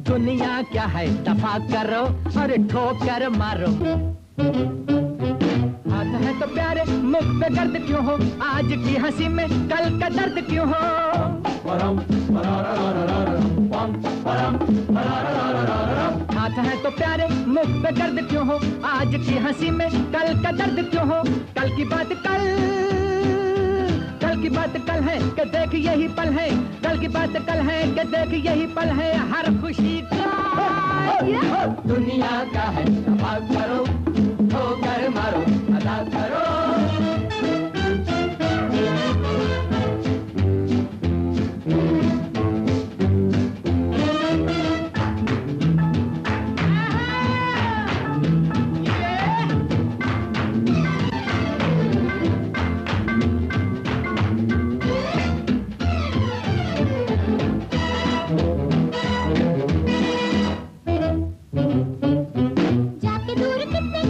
दुनिया क्या है दफा करो और ठोकर मारो। हाथ है तो प्यारे, मुख पे दर्द क्यों हो, आज की हंसी में कल का दर्द क्यों हो। हाथ है तो प्यारे, मुख पे दर्द क्यों हो, आज की हंसी में कल का दर्द क्यों हो। कल की बात कल, कल की बात कल है कि देख यही पल है, कल की बात कल है कि देख यही पल है हर खुशी का। दुनिया का है दफा करो, ठोकर मारो, अदा करो। जाके दूर कितने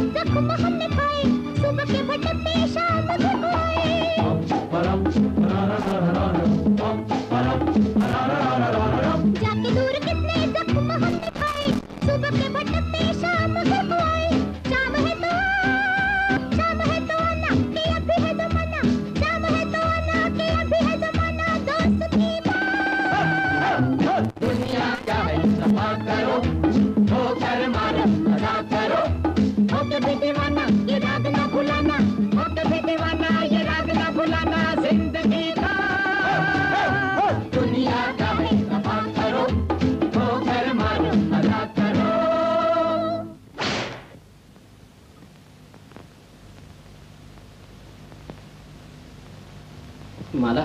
माला,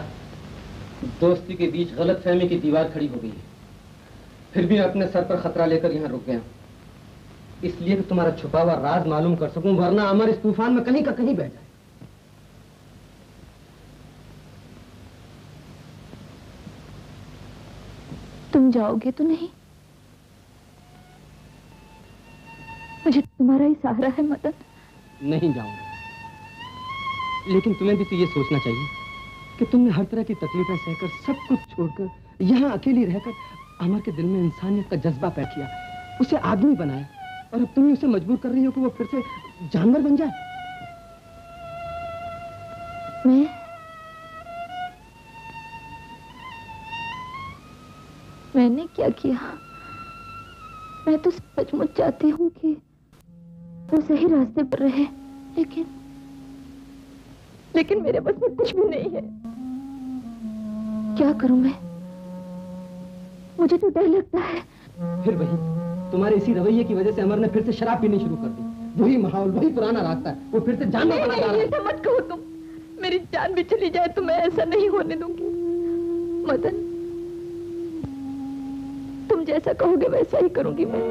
दोस्ती के बीच गलतफहमी की दीवार खड़ी हो गई है। फिर भी मैं अपने सर पर खतरा लेकर यहाँ रुक गया, इसलिए कि तुम्हारा छुपा हुआ राज मालूम कर सकूं, वरना अमर इस तूफान में कहीं का कहीं बह जाए। तुम जाओगे तो नहीं? मुझे तुम्हारा ही सहारा है मदन। नहीं जाऊंगा, लेकिन तुम्हें भी तो ये सोचना चाहिए कि तुमने हर तरह की तकलीफें सहकर, सब कुछ छोड़कर, यहाँ अकेली रहकर अमर के दिल में इंसानियत का जज्बा पैदा किया, उसे आदमी बनाया, और अब तुम उसे मजबूर कर रही हो कि वो फिर से जानवर बन जाए। मैंने क्या किया? मैं तो सचमुच चाहती हूँ कि वो सही रास्ते पर रहे, लेकिन मेरे बस में कुछ भी नहीं है। क्या करूं मैं? मुझे तो डर लगता है। फिर वही तुम्हारे इसी रवैये की वजह से अमर ने फिर से शराब पीनी शुरू कर दी। वही माहौल, वही पुराना रास्ता है, वो फिर से जानवर बना जा रहा है। ऐसा मत कहो तुम। मेरी जान भी चली जाए तो मैं ऐसा नहीं होने दूंगी। मदन, तुम जैसा कहोगे वैसा ही करूंगी मैं।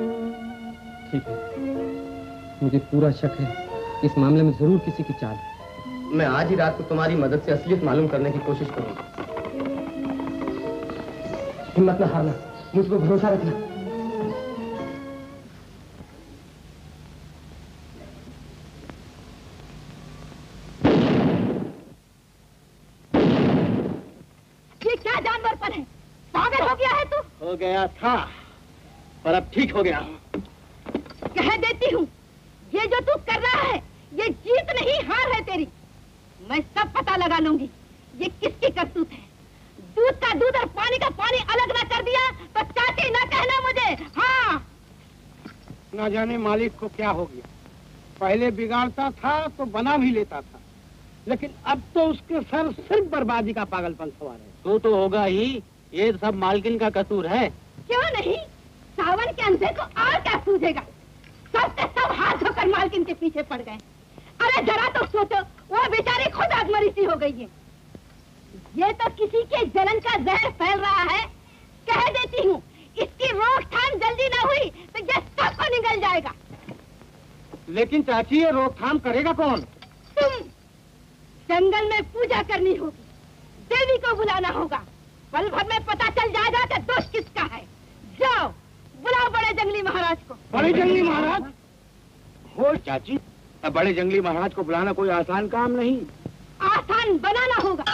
ठीक है, मुझे पूरा शक है इस मामले में जरूर किसी की चाल है। मैं आज ही रात को तुम्हारी मदद से असलियत मालूम करने की कोशिश करूंगा। हिम्मत न हारना, मुझ पर भरोसा रखना। ये क्या जानवर पर है? पागल हो गया है तू? हो गया था, पर अब ठीक हो गया हूँ। कह देती हूँ, ये जो तू कर रहा है, ये जीत नहीं हार है तेरी। मैं सब पता लगा लूंगी ये किसकी करतूत है। दूध का दूध और पानी का पानी अलग ना कर दिया तो चाची ना कहना मुझे। हाँ, ना जाने मालिक को क्या हो गया। पहले बिगाड़ता था तो बना भी लेता था, लेकिन अब तो उसके सर सिर्फ बर्बादी का पागलपन सवार है। तो होगा ही, ये सब मालकिन का कसूर है। क्यों नहीं? सावन के अंधे को और क्या सूझेगा? सब के सब हाथ धोकर मालकिन के पीछे पड़ गए। अरे जरा तो सोचो, वो बेचारी खुद आत्महत्या सी हो गई है। ये तो किसी के जलन का जहर फैल रहा है। कह देती हूँ, इसकी रोकथाम जल्दी ना हुई तो ये सबको निगल जाएगा। लेकिन चाची, ये रोकथाम करेगा कौन? तुम। जंगल में पूजा करनी होगी, देवी को बुलाना होगा। पल भर में पता चल जाएगा कि दोष किसका है। जाओ, बुलाओ बड़े जंगली महाराज को। बड़े जंगली महाराज? हो चाची, अब बड़े जंगली महाराज को बुलाना कोई आसान काम नहीं। आसान बनाना होगा।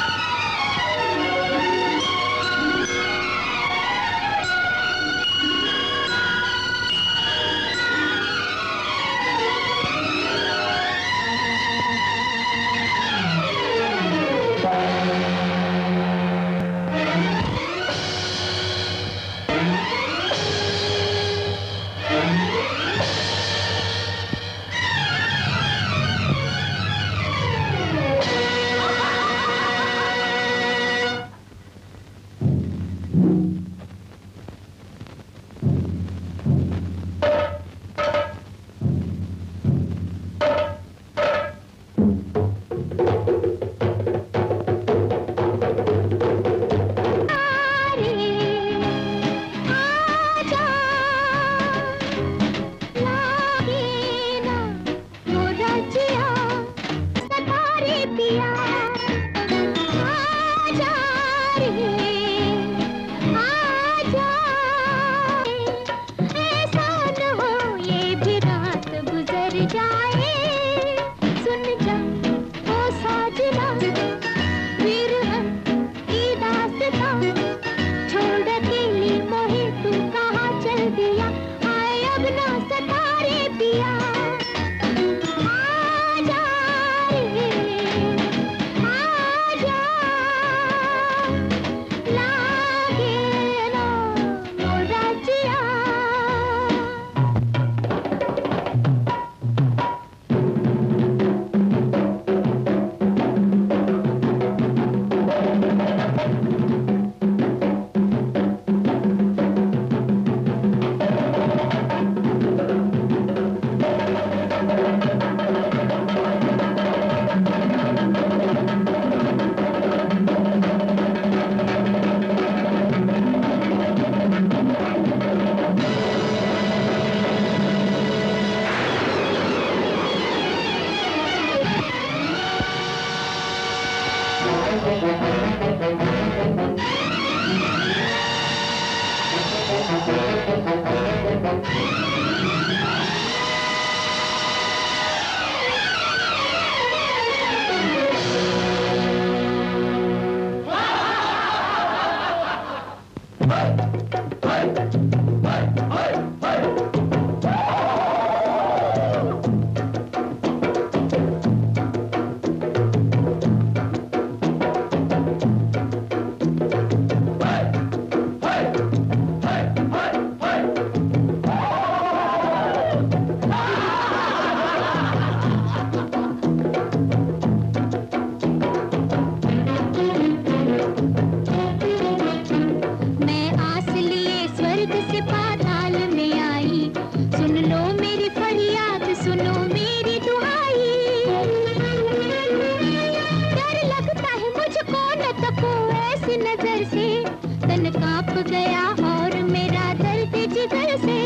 की फरियाद सुनो मेरी दुआई। डर लगता है मुझको न तको ऐसी नजर से, तन कांप गया और मेरा दर्द जिगर से।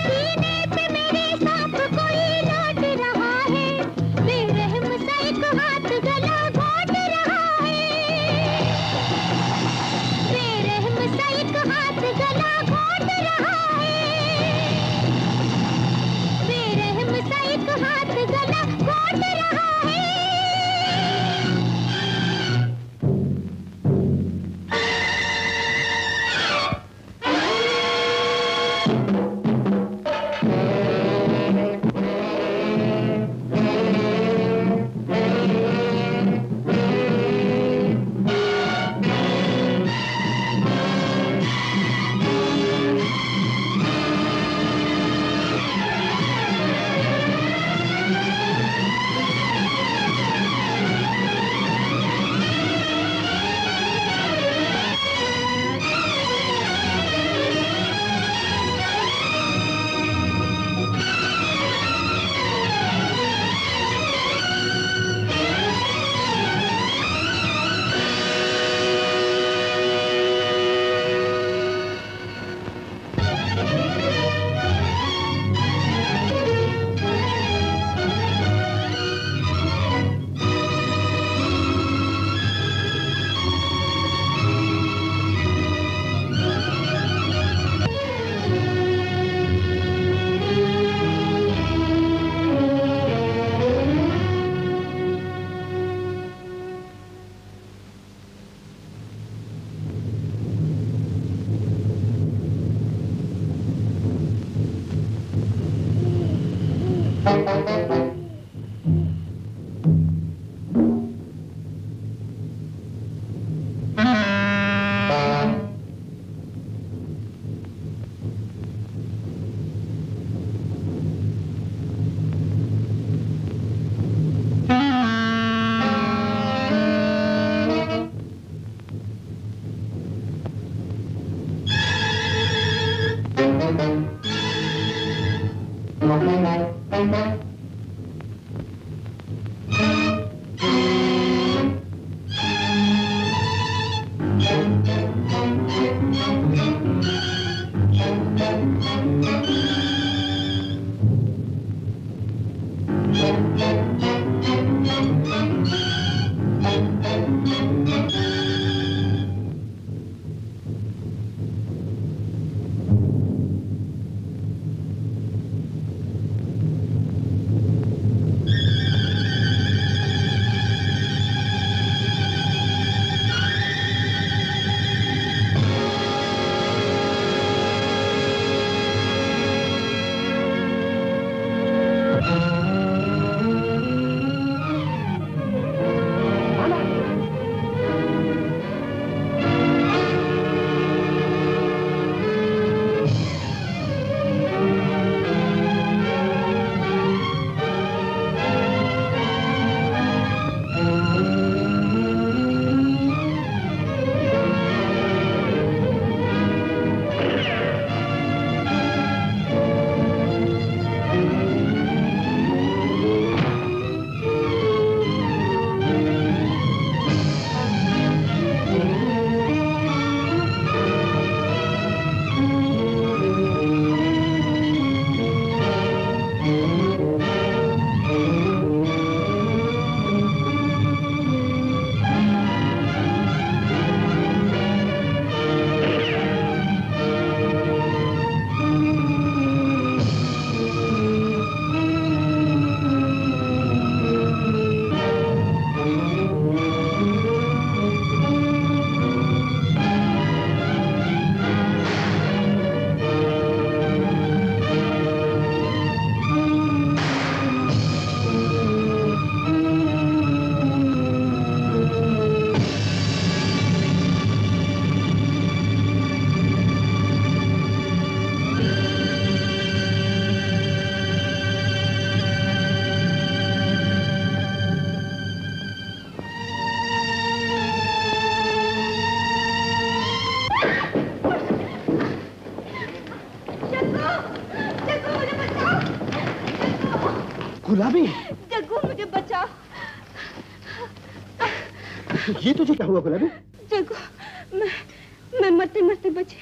सीने पे मेरे सांप कोई लौट रहा है, बेरहम सा एक हाथ गला घोट रहा है। बेरहम सा एक हाथ गला घोट रहा है। बेरहम सा एक हाथ गला घोट रहा है। गुलाबी, जग्गू मुझे बचाओ। ये तुझे क्या हुआ गुलाबी? जग्गू मैं मरते मरते बची।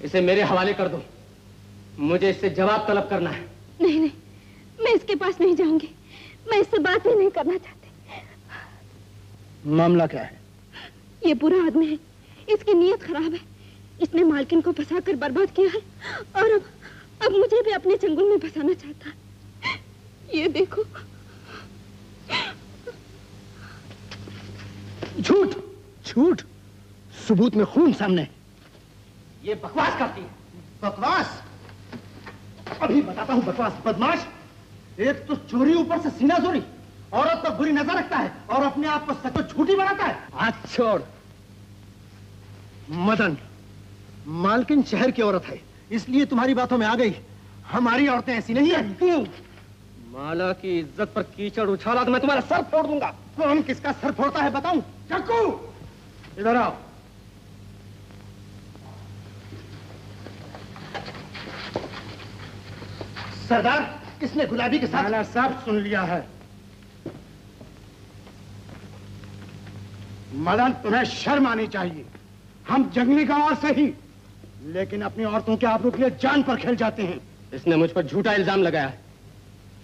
इसे मेरे हवाले कर दो, मुझे इससे जवाब तलब करना है। नहीं नहीं, मैं इसके पास नहीं जाऊंगी, मैं इससे बात ही नहीं करना चाहती। मामला क्या है? ये बुरा आदमी है, इसकी नीयत खराब है, इसने मालकिन को फंसाकर बर्बाद किया है और अब मुझे भी अपने चंगुल में फंसाना चाहता है। ये देखो। झूठ झूठ, सबूत में खून सामने। ये बकवास करती है। बकवास? अभी बताता हूँ बकवास। बदमाश, एक तो चोरी ऊपर से सीना चोरी, औरत पर बुरी नजर रखता है और अपने आप को सचो झूठी बनाता है। हाथ छोड़। मदन, मालकिन शहर की औरत है, इसलिए तुम्हारी बातों में आ गई। हमारी औरतें ऐसी नहीं है। क्यों? माला की इज्जत पर कीचड़ उछाला तो मैं तुम्हारा सर फोड़ दूंगा। कौन किसका सर फोड़ता है बताऊं? चक्कू, इधर आओ। सरदार, किसने गुलाबी के साथ? मैंने सब सुन लिया है। मदन, तुम्हें शर्म आनी चाहिए। हम जंगली गंवार से ही, लेकिन अपनी औरतों के आबरू के लिए जान पर खेल जाते हैं। इसने मुझ पर झूठा इल्जाम लगाया है,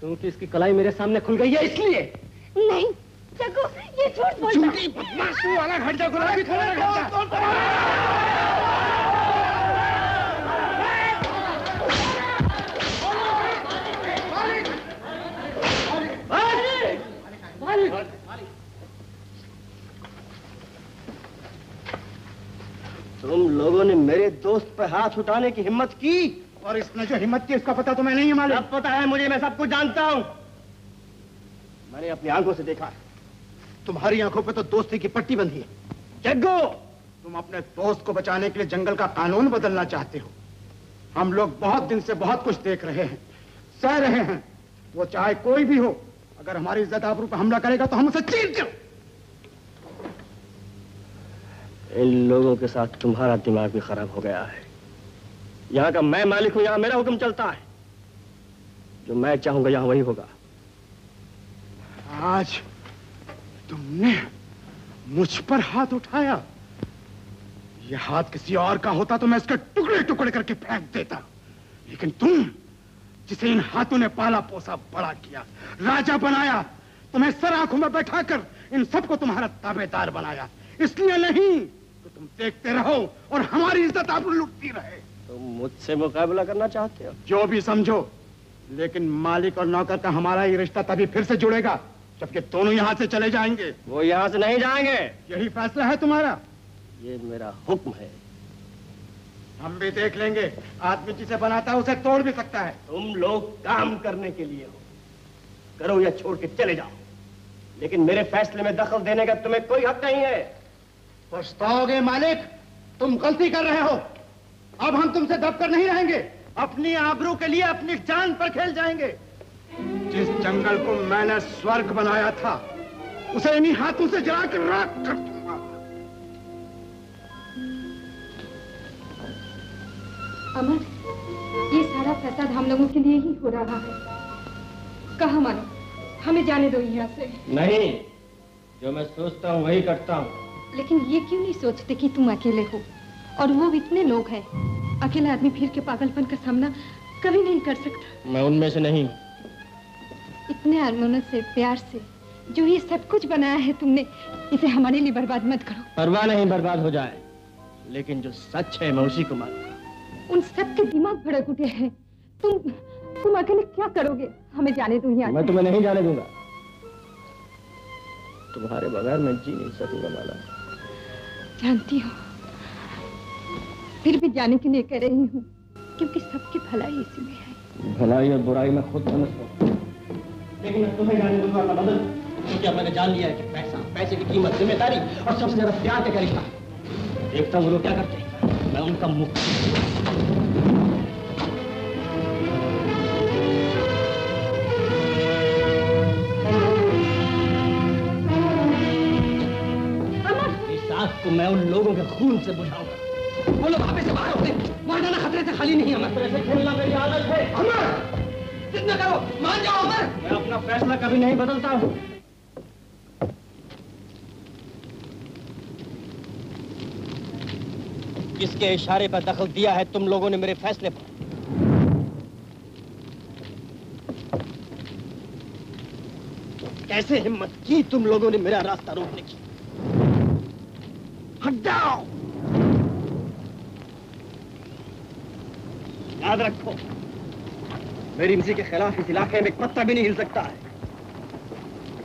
क्योंकि इसकी कलाई मेरे सामने खुल गई है, इसलिए। नहीं जग्गू, ये झूठ बोलता है। झूठी बदमाश, तू अलग हट जा। गुलाबी खड़ा हट जा। तुम लोगों ने मेरे दोस्त पर हाथ उठाने की हिम्मत की, और इसने जो हिम्मत की इसका पता तुम्हें नहीं है मालूम? सब पता है मुझे, मैं सब कुछ जानता हूं। मैंने अपनी आंखों से देखा है। तुम्हारी आंखों पे तो दोस्ती की पट्टी बंधी है। जग्गू, तुम अपने दोस्त को बचाने के लिए जंगल का कानून बदलना चाहते हो। हम लोग बहुत दिन से बहुत कुछ देख रहे हैं, सह रहे हैं। वो चाहे कोई भी हो, अगर हमारी इज्जत आबरू पर हमला करेगा तो हम उसे चीर दें। इन लोगों के साथ तुम्हारा दिमाग भी खराब हो गया है। यहाँ का मैं मालिक हूं, यहाँ मेरा हुक्म चलता है। जो मैं चाहूंगा यहाँ वही होगा। आज तुमने मुझ पर हाथ उठाया। यह हाथ किसी और का होता तो मैं इसके टुकड़े टुकड़े करके फेंक देता, लेकिन तुम, जिसे इन हाथों ने पाला पोसा बड़ा किया, राजा बनाया, तुम्हें सर आंखों में बैठाकर इन सबको तुम्हारा ताबेदार बनाया, इसलिए नहीं तो तुम देखते रहो और हमारी इज्जत आबरू लुटती रहे। तुम मुझसे मुकाबला करना चाहते हो? जो भी समझो, लेकिन मालिक और नौकर का हमारा ये रिश्ता तभी फिर से जुड़ेगा जबकि दोनों यहाँ से चले जाएंगे। वो यहाँ से नहीं जाएंगे। यही फैसला है तुम्हारा? ये मेरा हुक्म है। हम भी देख लेंगे, आदमी जिसे बनाता है उसे तोड़ भी सकता है। तुम लोग काम करने के लिए हो, करो या छोड़ के चले जाओ, लेकिन मेरे फैसले में दखल देने का तुम्हें कोई हक नहीं है। पछताओगे मालिक, तुम गलती कर रहे हो। अब हम तुमसे दबकर नहीं रहेंगे, अपनी आबरू के लिए अपनी जान पर खेल जाएंगे। जिस जंगल को मैंने स्वर्ग बनाया था, उसे इन्हीं हाथों से जला कर राख कर दूंगा। अमर, ये सारा फसाद हम लोगों के लिए ही हो रहा है। कहा मानो, हमें जाने दो यहाँ से। नहीं, जो मैं सोचता हूँ वही करता हूँ। लेकिन ये क्यों नहीं सोचते कि तुम अकेले हो और वो इतने लोग हैं। अकेला आदमी फिर के पागलपन का सामना कभी नहीं कर सकता। मैं उनमें से नहीं। इतने अरमानों से, प्यार से जो ये सब कुछ बनाया है तुमने, इसे हमारे लिए बर्बाद मत करो। परवाह नहीं बर्बाद हो जाए, लेकिन जो सच है मैं उसी को मानूंगा। उन सब के दिमाग भड़क उठे हैं। तुम अकेले क्या करोगे? हमें जाने दो यहाँ। मैं तुम्हें नहीं जाने दूंगा। तुम्हारे बगैर मैं जी नहीं सकूंगा माला। जानती हो, फिर भी जाने के लिए कह रही हूँ, क्योंकि सबकी भलाई इसी में है। भलाई और बुराई में खुद समझता हूँ, लेकिन मैं तुम्हें जाने दूंगा ना मदन, क्योंकि अब मैंने जान लिया है कि पैसा, पैसे की कीमत, जिम्मेदारी और सबसे ज्यादा प्यार का रिश्ता है। देखता हूँ वो लोग क्या करते हैं, मैं उनका मुख। इस आग को मैं उन लोगों के खून से बुझाऊंगा। वो लोग वहां से बाहर होते, वहां जाना खतरे से खाली नहीं अमर। ऐसे खेलना मेरी आदत है। अमर जितना करो मान जाओ अमर। मैं अपना फैसला कभी नहीं बदलता हूँ। किसके इशारे पर दखल दिया है तुम लोगों ने मेरे फैसले पर? कैसे हिम्मत की तुम लोगों ने मेरा रास्ता रोकने की? हट जाओ। याद रखो, मेरी मर्जी के खिलाफ इस इलाके में एक पत्ता भी नहीं हिल सकता है।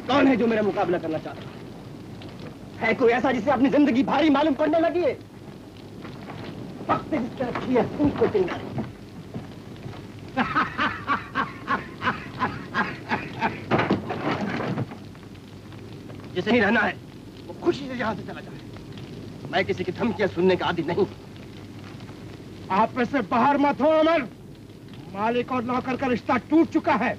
कौन है जो मेरा मुकाबला करना चाहता है? कोई ऐसा जिसे अपनी जिंदगी भारी मालूम पड़ने लगी है? वक्त जिस तरह किया तुमको चिंता नहीं। जिसे ही रहना है वो खुशी से यहां से चला जाए। मैं किसी की धमकियां सुनने का आदी नहीं। आप में से बाहर मत हो अमर। मालिक और नौकर का रिश्ता टूट चुका है।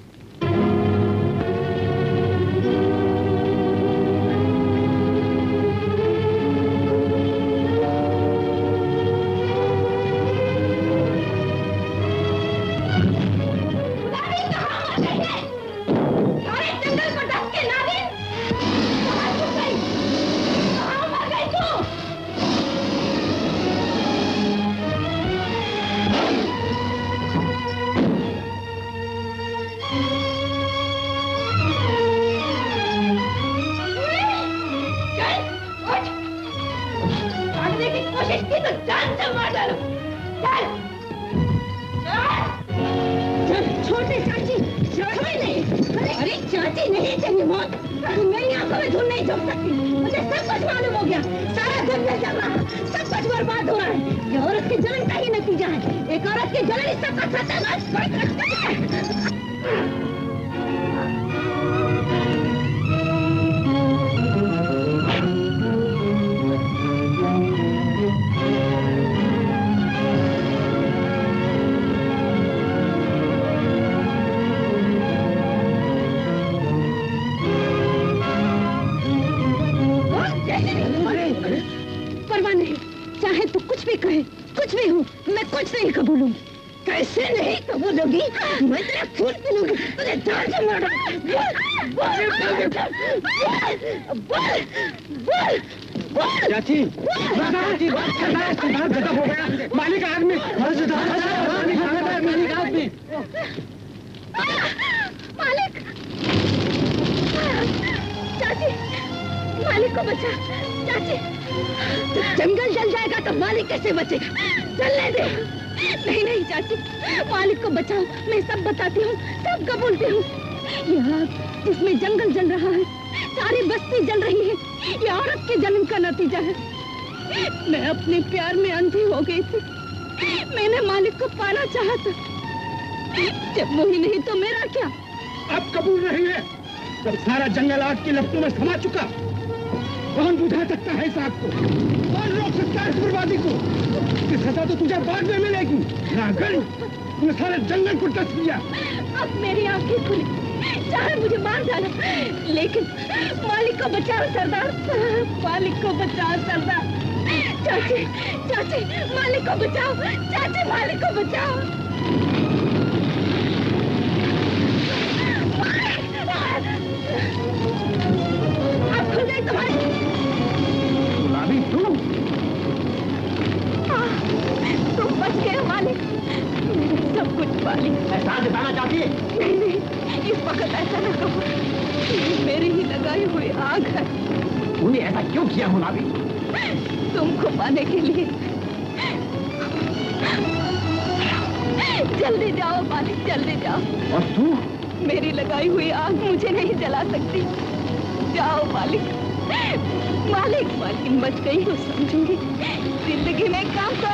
जब वही नहीं तो मेरा क्या? अब कबूल नहीं है। जब सारा जंगल आग की लपटों में समा चुका, कौन बुझा सकता है इस आग को? कौन रोक सकता है इस बर्बादी को? इसकी सजा तो तुझे बाद में मिलेगी। नागन, तूने सारे जंगल को डस लिया। अब मेरी आंखें खुली, चाहे मुझे मार डालो, लेकिन मालिक को बचाओ सरदार, मालिक को बचाओ सरदार। चाची, चाची, मालिक को बचाओ, चाची, मालिक को बचाओ। आप खुल गए तुम्हारे। गुलाबी तुम बच गए मालिक, सब कुछ मालिक। एहसान जताना चाहती है? नहीं नहीं, इस वक्त ऐसा न कहो, मेरी ही लगाई हुई आग है। तूने ऐसा क्यों किया गुलाबी? तुमको पाने के लिए। जल्दी जाओ मालिक, जल्दी जाओ। और तू? मेरी लगाई हुई आग मुझे नहीं जला सकती। जाओ मालिक। मालिक, मालिक बच गई तो समझूंगी। जिंदगी में काम तो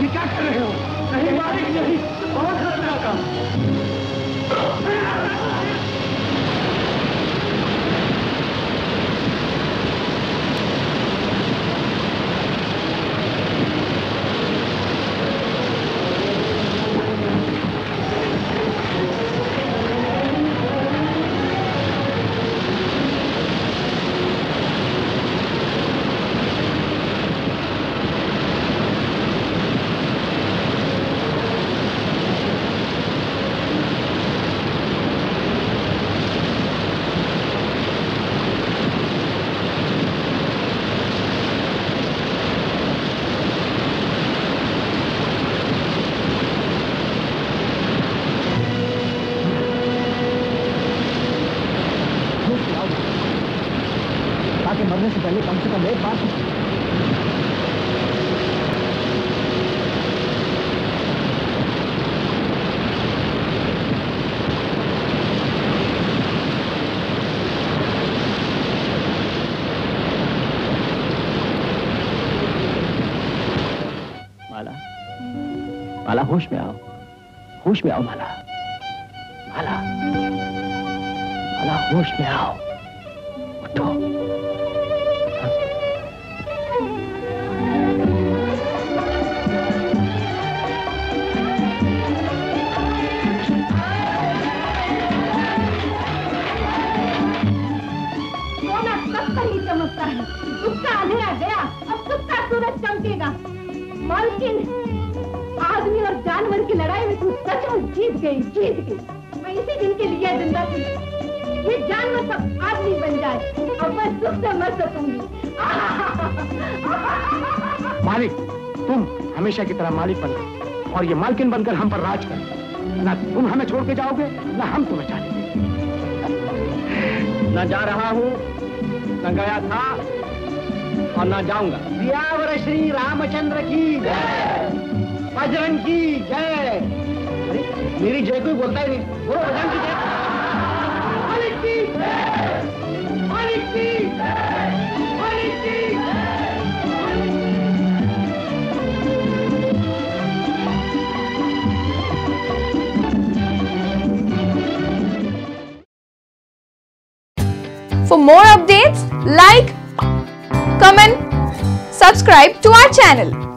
ये क्या कर रहे हो? नहीं मालिक नहीं, बहुत खतरनाक काम। मरने से पहले कम से कम एक बात माला, माला होश में आओ, होश में आओ माला, माला, माला होश में आओ, उठो। चमकता है, उसका अंधेरा गया, अब उसका सूरज चमकेगा। मालकिन, आदमी और जानवर की लड़ाई में तू सचमुच जीत गई। मैं इसी दिन के लिए जिंदा थी, ये जानवर सब आदमी बन जाए और मैं सुख से मर सकूंगी। मालिक, तुम हमेशा की तरह मालिक बनकर और ये मालकिन बनकर हम पर राज कर। ना तुम हमें छोड़ के जाओगे, ना हम तुम्हें जाने न जा रहा हूँ, न गया था और न जाऊंगा। सियावर श्री रामचंद्र की जय, बजरंग की जय। मेरी जय कोई बोलता ही नहीं, बोलो बजरंग की जय। मालिक की जय, मालिक की जय, मालिक की For more updates, like, comment, subscribe to our channel.